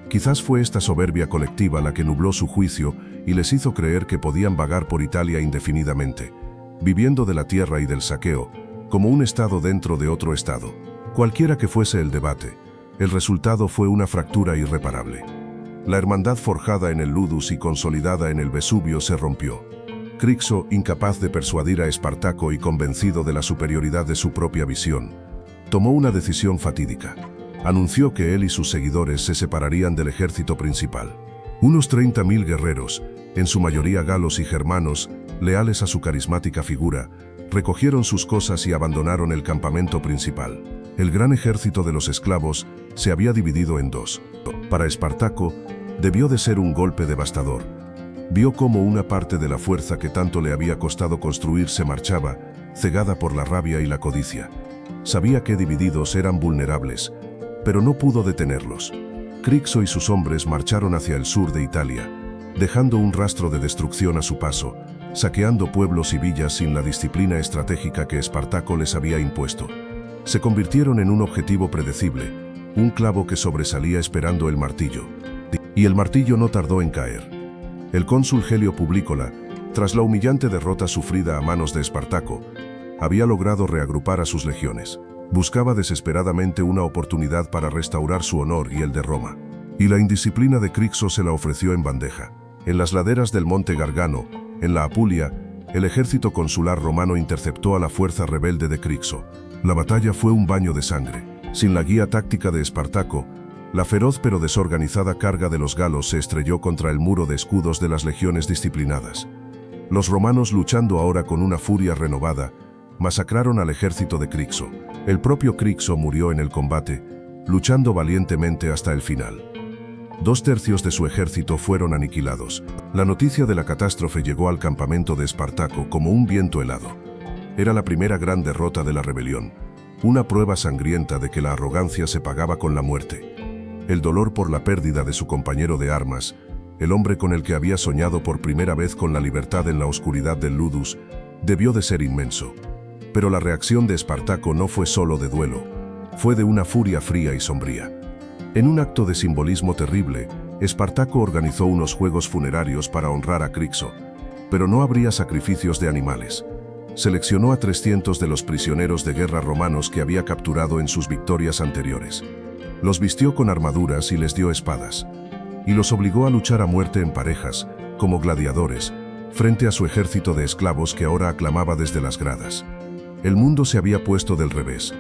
Quizás fue esta soberbia colectiva la que nubló su juicio y les hizo creer que podían vagar por Italia indefinidamente, viviendo de la tierra y del saqueo, como un estado dentro de otro estado. Cualquiera que fuese el debate, el resultado fue una fractura irreparable. La hermandad forjada en el Ludus y consolidada en el Vesubio se rompió. Crixo, incapaz de persuadir a Espartaco y convencido de la superioridad de su propia visión, tomó una decisión fatídica. Anunció que él y sus seguidores se separarían del ejército principal. Unos 30.000 guerreros, en su mayoría galos y germanos, leales a su carismática figura, recogieron sus cosas y abandonaron el campamento principal. El gran ejército de los esclavos se había dividido en dos. Para Espartaco, debió de ser un golpe devastador. Vio cómo una parte de la fuerza que tanto le había costado construir se marchaba, cegada por la rabia y la codicia. Sabía que divididos eran vulnerables, pero no pudo detenerlos. Crixo y sus hombres marcharon hacia el sur de Italia, dejando un rastro de destrucción a su paso, saqueando pueblos y villas sin la disciplina estratégica que Espartaco les había impuesto. Se convirtieron en un objetivo predecible, un clavo que sobresalía esperando el martillo. Y el martillo no tardó en caer. El cónsul Gelio Publícola, tras la humillante derrota sufrida a manos de Espartaco, había logrado reagrupar a sus legiones. Buscaba desesperadamente una oportunidad para restaurar su honor y el de Roma. Y la indisciplina de Crixo se la ofreció en bandeja. En las laderas del monte Gargano, en la Apulia, el ejército consular romano interceptó a la fuerza rebelde de Crixo. La batalla fue un baño de sangre. Sin la guía táctica de Espartaco, La feroz pero desorganizada carga de los galos se estrelló contra el muro de escudos de las legiones disciplinadas. Los romanos, luchando ahora con una furia renovada, masacraron al ejército de Crixo. El propio Crixo murió en el combate, luchando valientemente hasta el final. 2/3 de su ejército fueron aniquilados. La noticia de la catástrofe llegó al campamento de Espartaco como un viento helado. Era la primera gran derrota de la rebelión, una prueba sangrienta de que la arrogancia se pagaba con la muerte. El dolor por la pérdida de su compañero de armas, el hombre con el que había soñado por primera vez con la libertad en la oscuridad del Ludus, debió de ser inmenso. Pero la reacción de Espartaco no fue solo de duelo, fue de una furia fría y sombría. En un acto de simbolismo terrible, Espartaco organizó unos juegos funerarios para honrar a Crixo, pero no habría sacrificios de animales. Seleccionó a 300 de los prisioneros de guerra romanos que había capturado en sus victorias anteriores. Los vistió con armaduras y les dio espadas, y los obligó a luchar a muerte en parejas, como gladiadores, frente a su ejército de esclavos que ahora aclamaba desde las gradas. El mundo se había puesto del revés.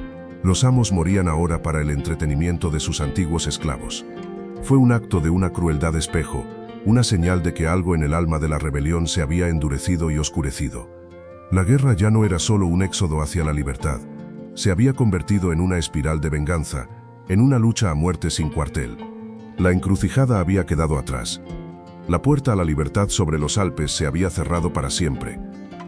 Los amos morían ahora para el entretenimiento de sus antiguos esclavos. Fue un acto de una crueldad espejo, una señal de que algo en el alma de la rebelión se había endurecido y oscurecido. La guerra ya no era solo un éxodo hacia la libertad, se había convertido en una espiral de venganza, en una lucha a muerte sin cuartel. La encrucijada había quedado atrás. La puerta a la libertad sobre los Alpes se había cerrado para siempre,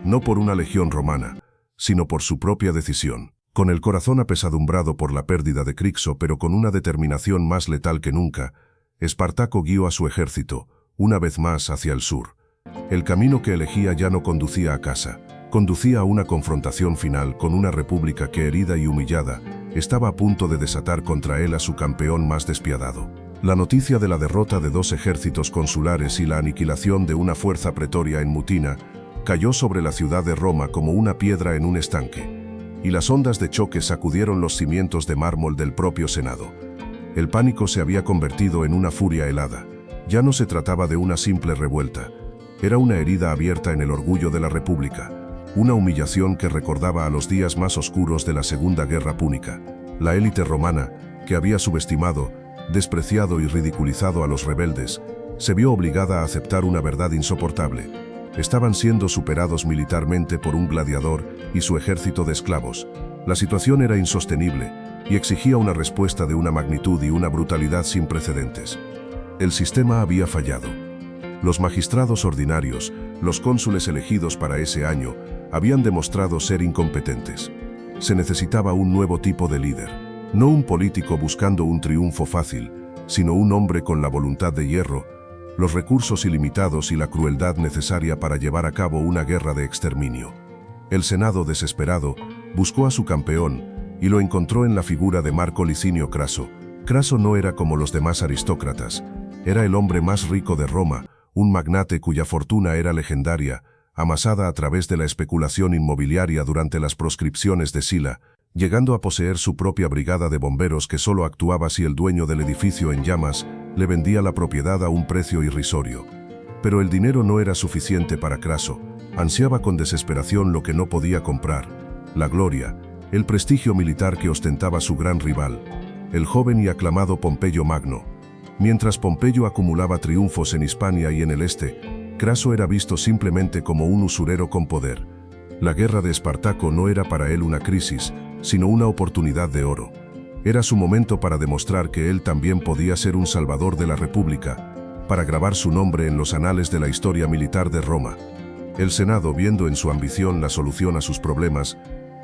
no por una legión romana, sino por su propia decisión. Con el corazón apesadumbrado por la pérdida de Crixo, pero con una determinación más letal que nunca, Espartaco guió a su ejército, una vez más, hacia el sur. El camino que elegía ya no conducía a casa, conducía a una confrontación final con una república que, herida y humillada, estaba a punto de desatar contra él a su campeón más despiadado. La noticia de la derrota de 2 ejércitos consulares y la aniquilación de una fuerza pretoria en Mutina cayó sobre la ciudad de Roma como una piedra en un estanque, y las ondas de choque sacudieron los cimientos de mármol del propio Senado. El pánico se había convertido en una furia helada. Ya no se trataba de una simple revuelta. Era una herida abierta en el orgullo de la República, una humillación que recordaba a los días más oscuros de la Segunda Guerra Púnica. La élite romana, que había subestimado, despreciado y ridiculizado a los rebeldes, se vio obligada a aceptar una verdad insoportable. Estaban siendo superados militarmente por un gladiador y su ejército de esclavos. La situación era insostenible y exigía una respuesta de una magnitud y una brutalidad sin precedentes. El sistema había fallado. Los magistrados ordinarios, los cónsules elegidos para ese año, habían demostrado ser incompetentes. Se necesitaba un nuevo tipo de líder, no un político buscando un triunfo fácil, sino un hombre con la voluntad de hierro, los recursos ilimitados y la crueldad necesaria para llevar a cabo una guerra de exterminio. El Senado, desesperado, buscó a su campeón y lo encontró en la figura de Marco Licinio Craso. Craso no era como los demás aristócratas, era el hombre más rico de Roma, un magnate cuya fortuna era legendaria, amasada a través de la especulación inmobiliaria durante las proscripciones de Sila, llegando a poseer su propia brigada de bomberos que solo actuaba si el dueño del edificio en llamas le vendía la propiedad a un precio irrisorio. Pero el dinero no era suficiente para Craso. Ansiaba con desesperación lo que no podía comprar: la gloria, el prestigio militar que ostentaba su gran rival, el joven y aclamado Pompeyo Magno. Mientras Pompeyo acumulaba triunfos en Hispania y en el este, Craso era visto simplemente como un usurero con poder. La guerra de Espartaco no era para él una crisis, sino una oportunidad de oro. Era su momento para demostrar que él también podía ser un salvador de la República, para grabar su nombre en los anales de la historia militar de Roma. El Senado, viendo en su ambición la solución a sus problemas,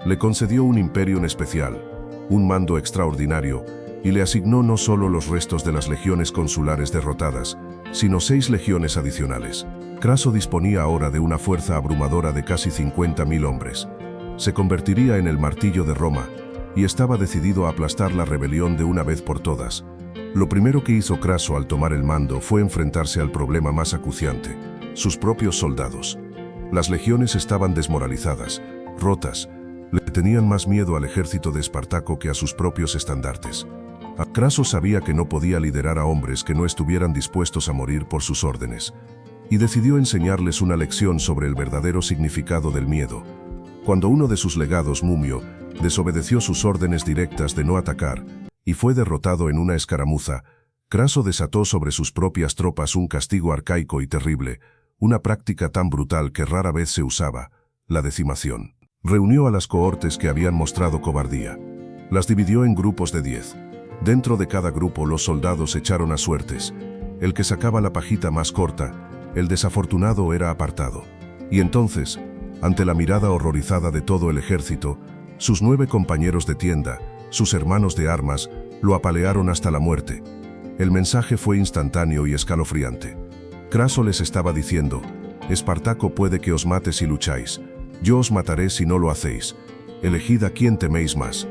le concedió un imperium especial, un mando extraordinario, y le asignó no solo los restos de las legiones consulares derrotadas, sino 6 legiones adicionales. Craso disponía ahora de una fuerza abrumadora de casi 50.000 hombres. Se convertiría en el martillo de Roma, y estaba decidido a aplastar la rebelión de una vez por todas. Lo primero que hizo Craso al tomar el mando fue enfrentarse al problema más acuciante: sus propios soldados. Las legiones estaban desmoralizadas, rotas, le tenían más miedo al ejército de Espartaco que a sus propios estandartes. Craso sabía que no podía liderar a hombres que no estuvieran dispuestos a morir por sus órdenes, y decidió enseñarles una lección sobre el verdadero significado del miedo. Cuando uno de sus legados, Mumio, desobedeció sus órdenes directas de no atacar, y fue derrotado en una escaramuza, Craso desató sobre sus propias tropas un castigo arcaico y terrible, una práctica tan brutal que rara vez se usaba, la decimación. Reunió a las cohortes que habían mostrado cobardía. Las dividió en grupos de 10. Dentro de cada grupo los soldados echaron a suertes. El que sacaba la pajita más corta, el desafortunado era apartado. Y entonces, ante la mirada horrorizada de todo el ejército, sus 9 compañeros de tienda, sus hermanos de armas, lo apalearon hasta la muerte. El mensaje fue instantáneo y escalofriante. Craso les estaba diciendo: Espartaco puede que os mate si lucháis. Yo os mataré si no lo hacéis. Elegid a quién teméis más.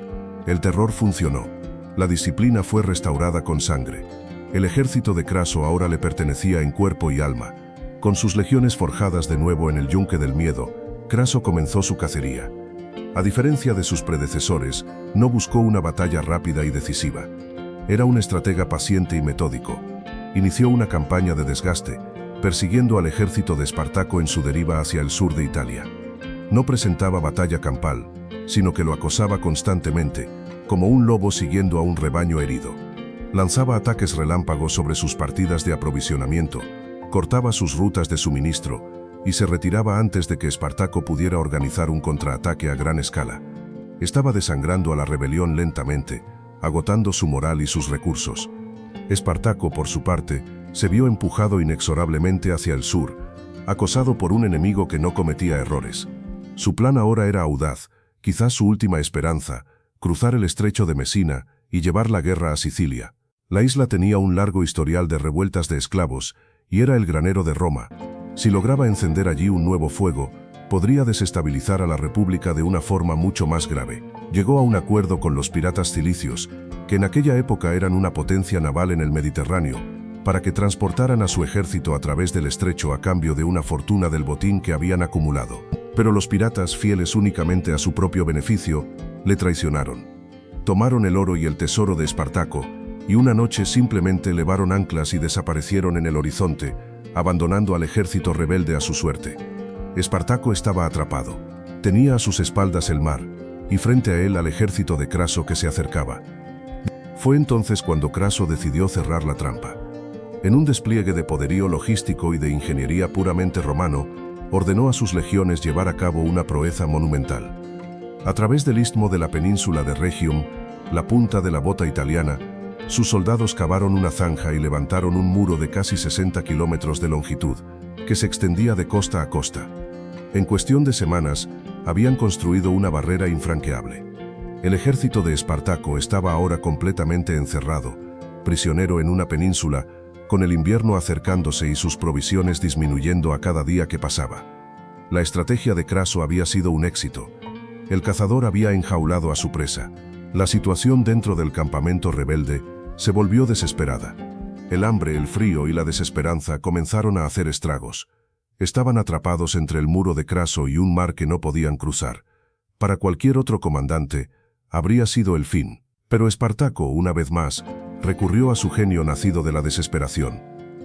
El terror funcionó. La disciplina fue restaurada con sangre. El ejército de Craso ahora le pertenecía en cuerpo y alma. Con sus legiones forjadas de nuevo en el yunque del miedo, Craso comenzó su cacería. A diferencia de sus predecesores, no buscó una batalla rápida y decisiva. Era un estratega paciente y metódico. Inició una campaña de desgaste, persiguiendo al ejército de Espartaco en su deriva hacia el sur de Italia. No presentaba batalla campal, sino que lo acosaba constantemente, como un lobo siguiendo a un rebaño herido. Lanzaba ataques relámpagos sobre sus partidas de aprovisionamiento, cortaba sus rutas de suministro y se retiraba antes de que Espartaco pudiera organizar un contraataque a gran escala. Estaba desangrando a la rebelión lentamente, agotando su moral y sus recursos. Espartaco, por su parte, se vio empujado inexorablemente hacia el sur, acosado por un enemigo que no cometía errores. Su plan ahora era audaz, quizás su última esperanza: cruzar el estrecho de Mesina y llevar la guerra a Sicilia. La isla tenía un largo historial de revueltas de esclavos y era el granero de Roma. Si lograba encender allí un nuevo fuego, podría desestabilizar a la República de una forma mucho más grave. Llegó a un acuerdo con los piratas cilicios, que en aquella época eran una potencia naval en el Mediterráneo, para que transportaran a su ejército a través del estrecho a cambio de una fortuna del botín que habían acumulado. Pero los piratas, fieles únicamente a su propio beneficio, le traicionaron. Tomaron el oro y el tesoro de Espartaco, y una noche simplemente levaron anclas y desaparecieron en el horizonte, abandonando al ejército rebelde a su suerte. Espartaco estaba atrapado. Tenía a sus espaldas el mar, y frente a él al ejército de Craso que se acercaba. Fue entonces cuando Craso decidió cerrar la trampa. En un despliegue de poderío logístico y de ingeniería puramente romano, ordenó a sus legiones llevar a cabo una proeza monumental. A través del istmo de la península de Rhegium, la punta de la bota italiana, sus soldados cavaron una zanja y levantaron un muro de casi 60 kilómetros de longitud, que se extendía de costa a costa. En cuestión de semanas, habían construido una barrera infranqueable. El ejército de Espartaco estaba ahora completamente encerrado, prisionero en una península, con el invierno acercándose y sus provisiones disminuyendo a cada día que pasaba. La estrategia de Craso había sido un éxito. El cazador había enjaulado a su presa. La situación dentro del campamento rebelde se volvió desesperada. El hambre, el frío y la desesperanza comenzaron a hacer estragos. Estaban atrapados entre el muro de Craso y un mar que no podían cruzar. Para cualquier otro comandante, habría sido el fin. Pero Espartaco, una vez más, recurrió a su genio nacido de la desesperación.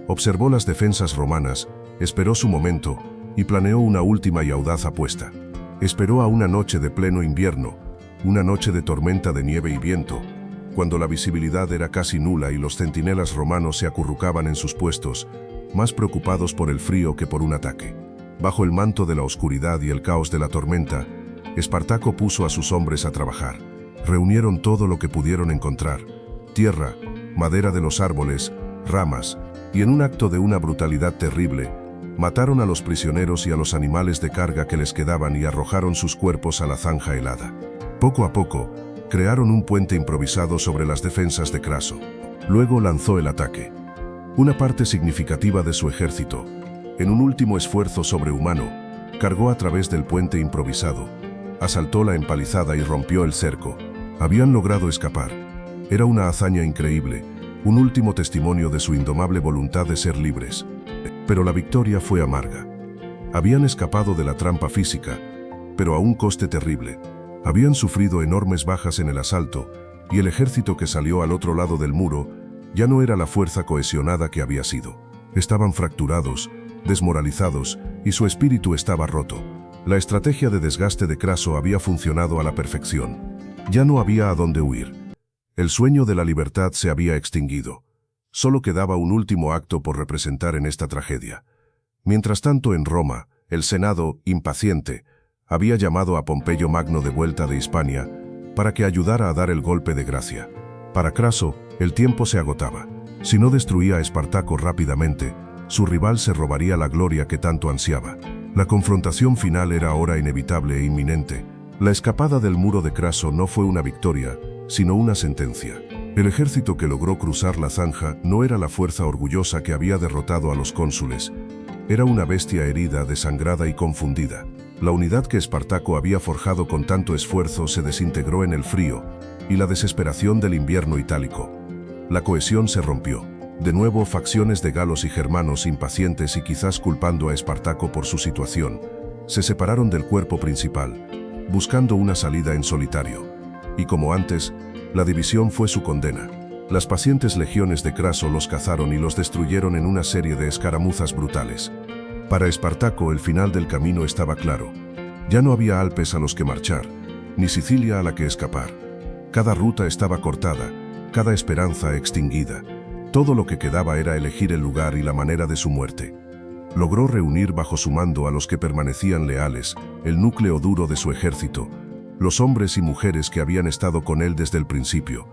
Observó las defensas romanas, esperó su momento y planeó una última y audaz apuesta. Esperó a una noche de pleno invierno, una noche de tormenta de nieve y viento, cuando la visibilidad era casi nula y los centinelas romanos se acurrucaban en sus puestos, más preocupados por el frío que por un ataque. Bajo el manto de la oscuridad y el caos de la tormenta, Espartaco puso a sus hombres a trabajar. Reunieron todo lo que pudieron encontrar: tierra, madera de los árboles, ramas, y en un acto de una brutalidad terrible, mataron a los prisioneros y a los animales de carga que les quedaban y arrojaron sus cuerpos a la zanja helada. Poco a poco, crearon un puente improvisado sobre las defensas de Craso. Luego lanzó el ataque. Una parte significativa de su ejército, en un último esfuerzo sobrehumano, cargó a través del puente improvisado, asaltó la empalizada y rompió el cerco. Habían logrado escapar. Era una hazaña increíble, un último testimonio de su indomable voluntad de ser libres. Pero la victoria fue amarga. Habían escapado de la trampa física, pero a un coste terrible. Habían sufrido enormes bajas en el asalto, y el ejército que salió al otro lado del muro ya no era la fuerza cohesionada que había sido. Estaban fracturados, desmoralizados, y su espíritu estaba roto. La estrategia de desgaste de Craso había funcionado a la perfección. Ya no había a dónde huir. El sueño de la libertad se había extinguido. Solo quedaba un último acto por representar en esta tragedia. Mientras tanto, en Roma, el Senado, impaciente, había llamado a Pompeyo Magno de vuelta de Hispania para que ayudara a dar el golpe de gracia. Para Craso, el tiempo se agotaba. Si no destruía a Espartaco rápidamente, su rival se robaría la gloria que tanto ansiaba. La confrontación final era ahora inevitable e inminente. La escapada del muro de Craso no fue una victoria, sino una sentencia. El ejército que logró cruzar la zanja no era la fuerza orgullosa que había derrotado a los cónsules. Era una bestia herida, desangrada y confundida. La unidad que Espartaco había forjado con tanto esfuerzo se desintegró en el frío y la desesperación del invierno itálico. La cohesión se rompió. De nuevo, facciones de galos y germanos, impacientes y quizás culpando a Espartaco por su situación, se separaron del cuerpo principal, buscando una salida en solitario. Y como antes, la división fue su condena. Las pacientes legiones de Craso los cazaron y los destruyeron en una serie de escaramuzas brutales. Para Espartaco el final del camino estaba claro. Ya no había Alpes a los que marchar, ni Sicilia a la que escapar. Cada ruta estaba cortada, cada esperanza extinguida. Todo lo que quedaba era elegir el lugar y la manera de su muerte. Logró reunir bajo su mando a los que permanecían leales, el núcleo duro de su ejército, los hombres y mujeres que habían estado con él desde el principio.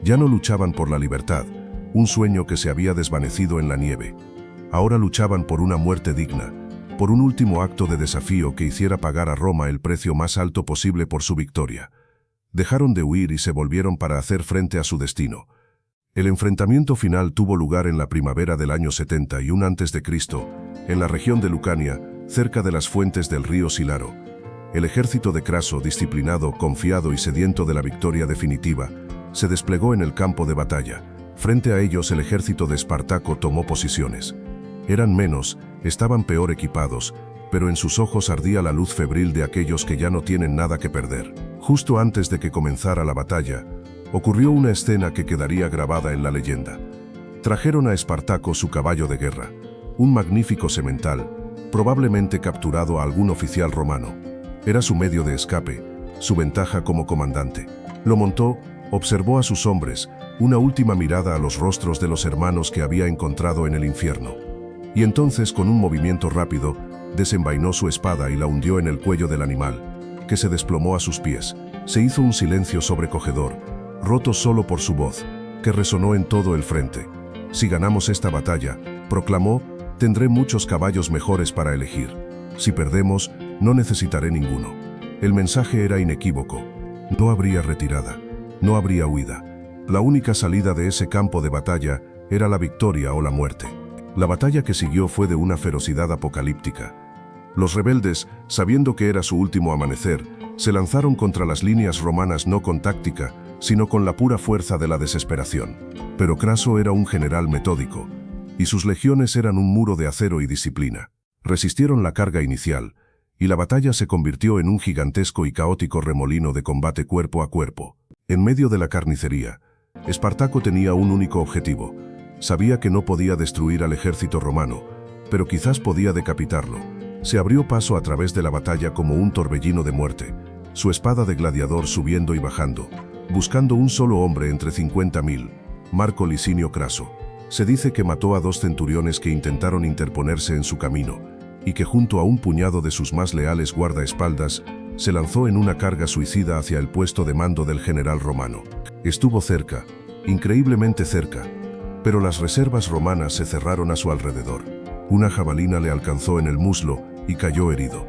Ya no luchaban por la libertad, un sueño que se había desvanecido en la nieve. Ahora luchaban por una muerte digna, por un último acto de desafío que hiciera pagar a Roma el precio más alto posible por su victoria. Dejaron de huir y se volvieron para hacer frente a su destino. El enfrentamiento final tuvo lugar en la primavera del año 71 a.C., en la región de Lucania, cerca de las fuentes del río Silaro. El ejército de Craso, disciplinado, confiado y sediento de la victoria definitiva, se desplegó en el campo de batalla. Frente a ellos el ejército de Espartaco tomó posiciones. Eran menos, estaban peor equipados, pero en sus ojos ardía la luz febril de aquellos que ya no tienen nada que perder. Justo antes de que comenzara la batalla, ocurrió una escena que quedaría grabada en la leyenda. Trajeron a Espartaco su caballo de guerra, un magnífico semental, probablemente capturado a algún oficial romano. Era su medio de escape, su ventaja como comandante. Lo montó, observó a sus hombres, una última mirada a los rostros de los hermanos que había encontrado en el infierno. Y entonces, con un movimiento rápido, desenvainó su espada y la hundió en el cuello del animal, que se desplomó a sus pies. Se hizo un silencio sobrecogedor, roto solo por su voz, que resonó en todo el frente. Si ganamos esta batalla, proclamó, tendré muchos caballos mejores para elegir. Si perdemos, no necesitaré ninguno. El mensaje era inequívoco. No habría retirada, no habría huida. La única salida de ese campo de batalla era la victoria o la muerte. La batalla que siguió fue de una ferocidad apocalíptica. Los rebeldes, sabiendo que era su último amanecer, se lanzaron contra las líneas romanas no con táctica, sino con la pura fuerza de la desesperación. Pero Craso era un general metódico, y sus legiones eran un muro de acero y disciplina. Resistieron la carga inicial, y la batalla se convirtió en un gigantesco y caótico remolino de combate cuerpo a cuerpo. En medio de la carnicería, Espartaco tenía un único objetivo. Sabía que no podía destruir al ejército romano, pero quizás podía decapitarlo. Se abrió paso a través de la batalla como un torbellino de muerte, su espada de gladiador subiendo y bajando, buscando un solo hombre entre 50.000, Marco Licinio Craso. Se dice que mató a 2 centuriones que intentaron interponerse en su camino, y que junto a un puñado de sus más leales guardaespaldas, se lanzó en una carga suicida hacia el puesto de mando del general romano. Estuvo cerca, increíblemente cerca, pero las reservas romanas se cerraron a su alrededor. Una jabalina le alcanzó en el muslo y cayó herido.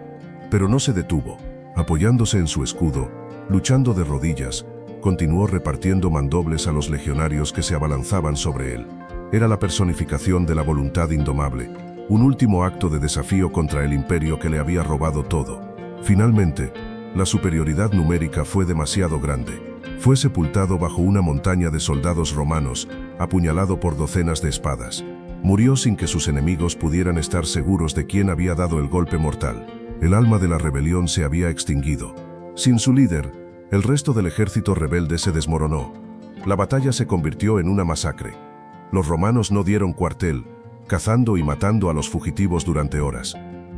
Pero no se detuvo. Apoyándose en su escudo, luchando de rodillas, continuó repartiendo mandobles a los legionarios que se abalanzaban sobre él. Era la personificación de la voluntad indomable, un último acto de desafío contra el imperio que le había robado todo. Finalmente, la superioridad numérica fue demasiado grande. Fue sepultado bajo una montaña de soldados romanos, apuñalado por docenas de espadas. Murió sin que sus enemigos pudieran estar seguros de quién había dado el golpe mortal. El alma de la rebelión se había extinguido. Sin su líder, el resto del ejército rebelde se desmoronó. La batalla se convirtió en una masacre. Los romanos no dieron cuartel, cazando y matando a los fugitivos durante horas.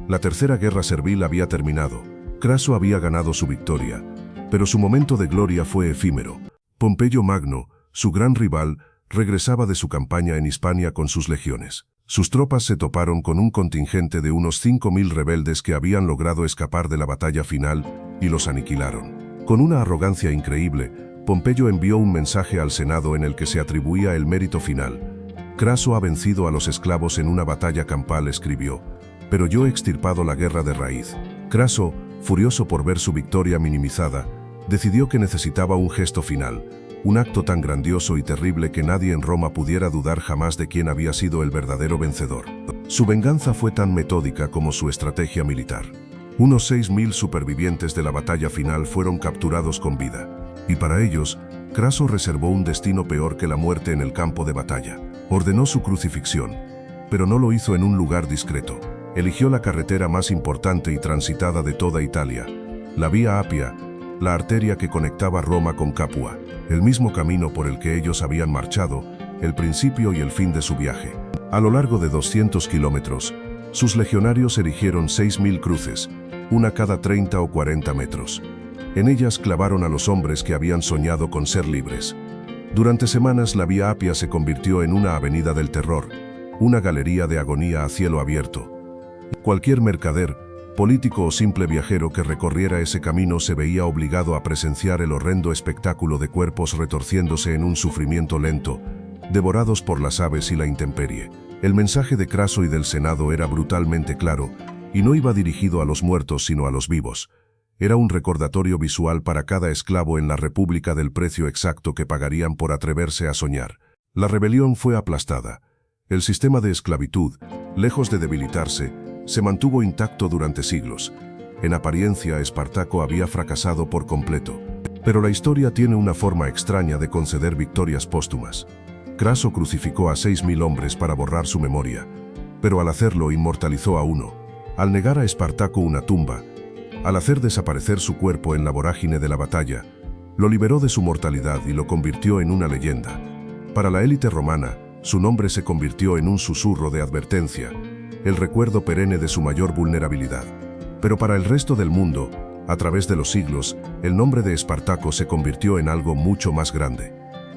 La tercera guerra servil había terminado. Craso había ganado su victoria, pero su momento de gloria fue efímero. Pompeyo Magno, su gran rival, regresaba de su campaña en Hispania con sus legiones. Sus tropas se toparon con un contingente de unos 5.000 rebeldes que habían logrado escapar de la batalla final y los aniquilaron. Con una arrogancia increíble, Pompeyo envió un mensaje al Senado en el que se atribuía el mérito final. Craso ha vencido a los esclavos en una batalla campal, escribió, pero yo he extirpado la guerra de raíz. Craso, furioso por ver su victoria minimizada, decidió que necesitaba un gesto final, un acto tan grandioso y terrible que nadie en Roma pudiera dudar jamás de quién había sido el verdadero vencedor. Su venganza fue tan metódica como su estrategia militar. Unos 6.000 supervivientes de la batalla final fueron capturados con vida, y para ellos, Craso reservó un destino peor que la muerte en el campo de batalla. Ordenó su crucifixión, pero no lo hizo en un lugar discreto. Eligió la carretera más importante y transitada de toda Italia, la Vía Apia, la arteria que conectaba Roma con Capua, el mismo camino por el que ellos habían marchado, el principio y el fin de su viaje. A lo largo de 200 kilómetros, sus legionarios erigieron 6.000 cruces, una cada 30 o 40 metros. En ellas clavaron a los hombres que habían soñado con ser libres. Durante semanas la Vía Apia se convirtió en una avenida del terror, una galería de agonía a cielo abierto. Cualquier mercader, político o simple viajero que recorriera ese camino se veía obligado a presenciar el horrendo espectáculo de cuerpos retorciéndose en un sufrimiento lento, devorados por las aves y la intemperie. El mensaje de Craso y del Senado era brutalmente claro, y no iba dirigido a los muertos sino a los vivos. Era un recordatorio visual para cada esclavo en la República del precio exacto que pagarían por atreverse a soñar. La rebelión fue aplastada. El sistema de esclavitud, lejos de debilitarse, se mantuvo intacto durante siglos. En apariencia, Espartaco había fracasado por completo. Pero la historia tiene una forma extraña de conceder victorias póstumas. Craso crucificó a 6.000 hombres para borrar su memoria, pero al hacerlo inmortalizó a uno. Al negar a Espartaco una tumba, al hacer desaparecer su cuerpo en la vorágine de la batalla, lo liberó de su mortalidad y lo convirtió en una leyenda. Para la élite romana, su nombre se convirtió en un susurro de advertencia, el recuerdo perenne de su mayor vulnerabilidad. Pero para el resto del mundo, a través de los siglos, el nombre de Espartaco se convirtió en algo mucho más grande.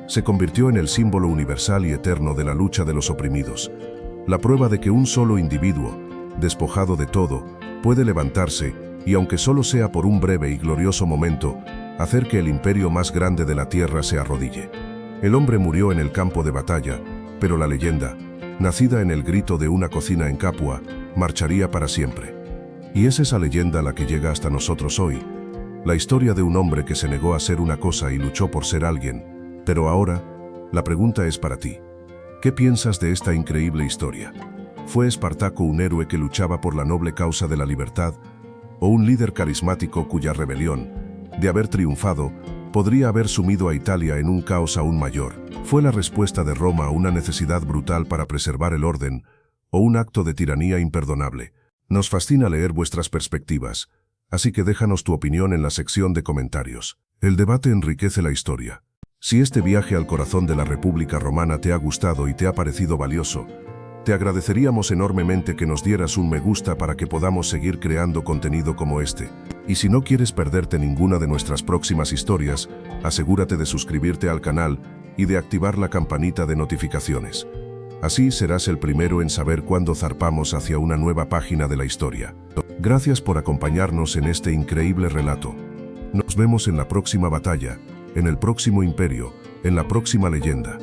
Se convirtió en el símbolo universal y eterno de la lucha de los oprimidos, la prueba de que un solo individuo, despojado de todo, puede levantarse y, aunque solo sea por un breve y glorioso momento, hacer que el imperio más grande de la tierra se arrodille. El hombre murió en el campo de batalla, pero la leyenda, nacida en el grito de una cocina en Capua, marcharía para siempre. Y es esa leyenda la que llega hasta nosotros hoy, la historia de un hombre que se negó a ser una cosa y luchó por ser alguien. Pero ahora, la pregunta es para ti. ¿Qué piensas de esta increíble historia? ¿Fue Espartaco un héroe que luchaba por la noble causa de la libertad, o un líder carismático cuya rebelión, de haber triunfado, podría haber sumido a Italia en un caos aún mayor? ¿Fue la respuesta de Roma a una necesidad brutal para preservar el orden, o un acto de tiranía imperdonable? Nos fascina leer vuestras perspectivas, así que déjanos tu opinión en la sección de comentarios. El debate enriquece la historia. Si este viaje al corazón de la República Romana te ha gustado y te ha parecido valioso, te agradeceríamos enormemente que nos dieras un me gusta para que podamos seguir creando contenido como este. Y si no quieres perderte ninguna de nuestras próximas historias, asegúrate de suscribirte al canal y de activar la campanita de notificaciones. Así serás el primero en saber cuándo zarpamos hacia una nueva página de la historia. Gracias por acompañarnos en este increíble relato. Nos vemos en la próxima batalla, en el próximo imperio, en la próxima leyenda.